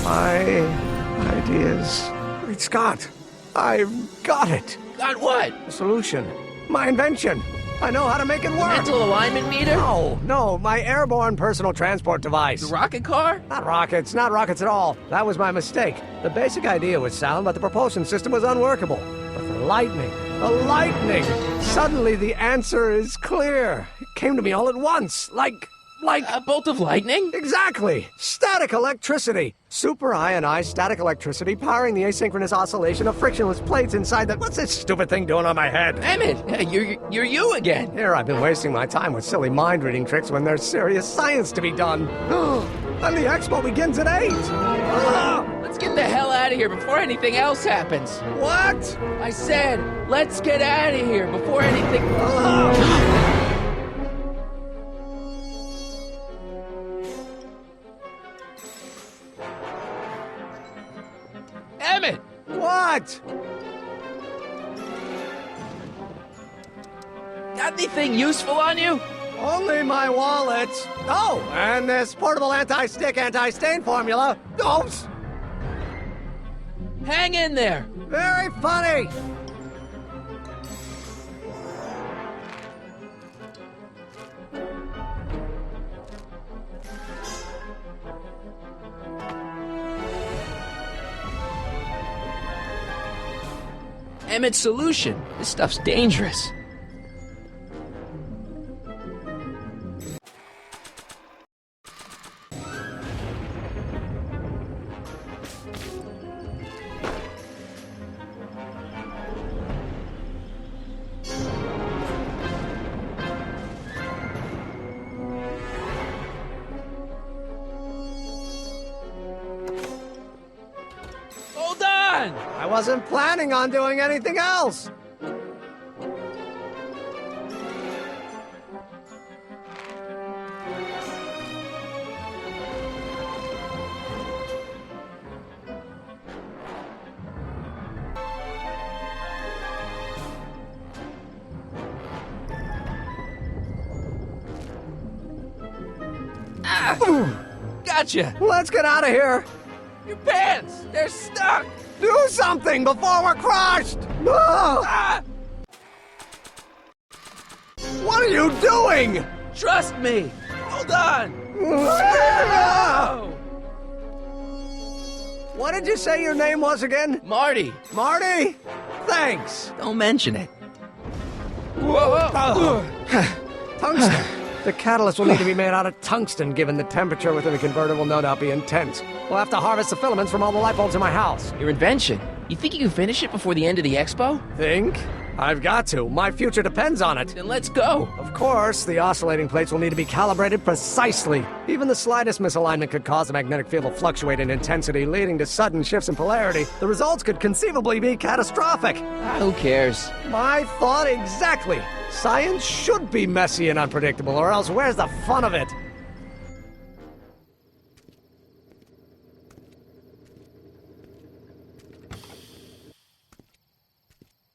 [SPEAKER 14] My ideas. Great Scott. I've got it.
[SPEAKER 1] Got what?
[SPEAKER 14] A solution. My invention. I know how to make it work.
[SPEAKER 1] Mental alignment meter?
[SPEAKER 14] No, my airborne personal transport device.
[SPEAKER 1] The rocket car?
[SPEAKER 14] Not rockets at all. That was my mistake. The basic idea was sound, but the propulsion system was unworkable. But the lightning, suddenly the answer is clear. It came to me all at once, like
[SPEAKER 1] a bolt of lightning?
[SPEAKER 14] Exactly. Static electricity. Super ionized static electricity powering the asynchronous oscillation of frictionless plates inside the... What's this stupid thing doing on my head?
[SPEAKER 1] Emmett, you're you again.
[SPEAKER 14] Here I've been wasting my time with silly mind-reading tricks when there's serious science to be done. And the expo begins at 8.
[SPEAKER 1] Let's get the hell out of here before anything else happens.
[SPEAKER 14] What?
[SPEAKER 1] I said, let's get out of here before anything... Emmett!
[SPEAKER 14] What?
[SPEAKER 1] Got anything useful on you?
[SPEAKER 14] Only my wallet. Oh, and this portable anti-stick, anti-stain formula. Oops!
[SPEAKER 1] Hang in there.
[SPEAKER 14] Very funny.
[SPEAKER 1] Emmett's solution. This stuff's dangerous. Hold on!
[SPEAKER 14] I wasn't planning on doing anything else.
[SPEAKER 1] Gotcha!
[SPEAKER 14] Let's get out of here.
[SPEAKER 1] Your pants! They're stuck!
[SPEAKER 14] Do something before we're crushed! Ah! What are you doing?
[SPEAKER 1] Trust me! Hold on!
[SPEAKER 14] What did you say your name was again?
[SPEAKER 1] Marty!
[SPEAKER 14] Marty? Thanks!
[SPEAKER 1] Don't mention it.
[SPEAKER 14] Tungsten. The catalyst will need to be made out of tungsten, given the temperature within the converter will no doubt be intense. We'll have to harvest the filaments from all the light bulbs in my house.
[SPEAKER 1] Your invention. You think you can finish it before the end of the expo?
[SPEAKER 14] Think? I've got to. My future depends on it.
[SPEAKER 1] Then let's go.
[SPEAKER 14] Of course, the oscillating plates will need to be calibrated precisely. Even the slightest misalignment could cause the magnetic field to fluctuate in intensity, leading to sudden shifts in polarity. The results could conceivably be catastrophic.
[SPEAKER 1] Who cares?
[SPEAKER 14] My thought exactly. Science should be messy and unpredictable, or else where's the fun of it?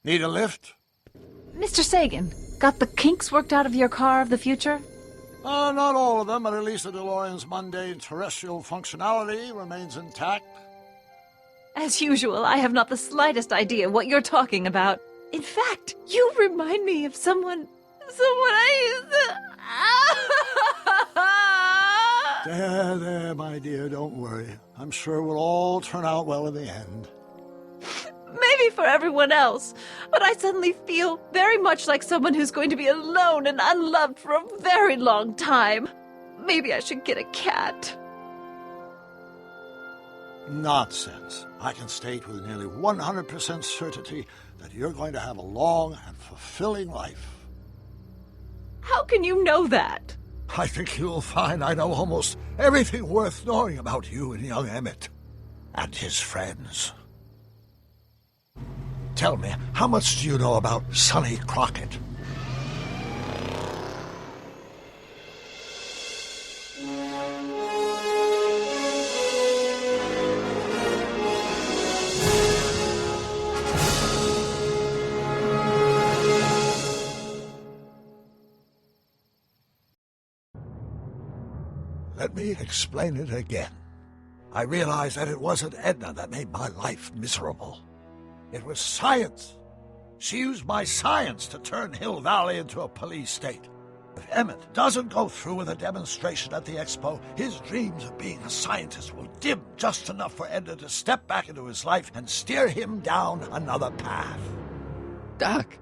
[SPEAKER 12] Need a lift?
[SPEAKER 15] Mr. Sagan, got the kinks worked out of your car of the future?
[SPEAKER 12] Not all of them, but at least the DeLorean's mundane terrestrial functionality remains intact.
[SPEAKER 15] As usual, I have not the slightest idea what you're talking about. In fact, you remind me of someone I used to...
[SPEAKER 12] There, my dear, don't worry. I'm sure we'll all turn out well in the end.
[SPEAKER 15] Maybe for everyone else, but I suddenly feel very much like someone who's going to be alone and unloved for a very long time. Maybe I should get a cat.
[SPEAKER 12] Nonsense. I can state with nearly 100% certainty that you're going to have a long and fulfilling life.
[SPEAKER 15] How can you know that?
[SPEAKER 12] I think you'll find I know almost everything worth knowing about you and young Emmett and his friends. tell me, how much do you know about Sonny Crockett? Let me explain it again. I realized that it wasn't Edna that made my life miserable. It was science. She used my science to turn Hill Valley into a police state. If Emmett doesn't go through with a demonstration at the expo, his dreams of being a scientist will dim just enough for Edna to step back into his life and steer him down another path.
[SPEAKER 1] Doc,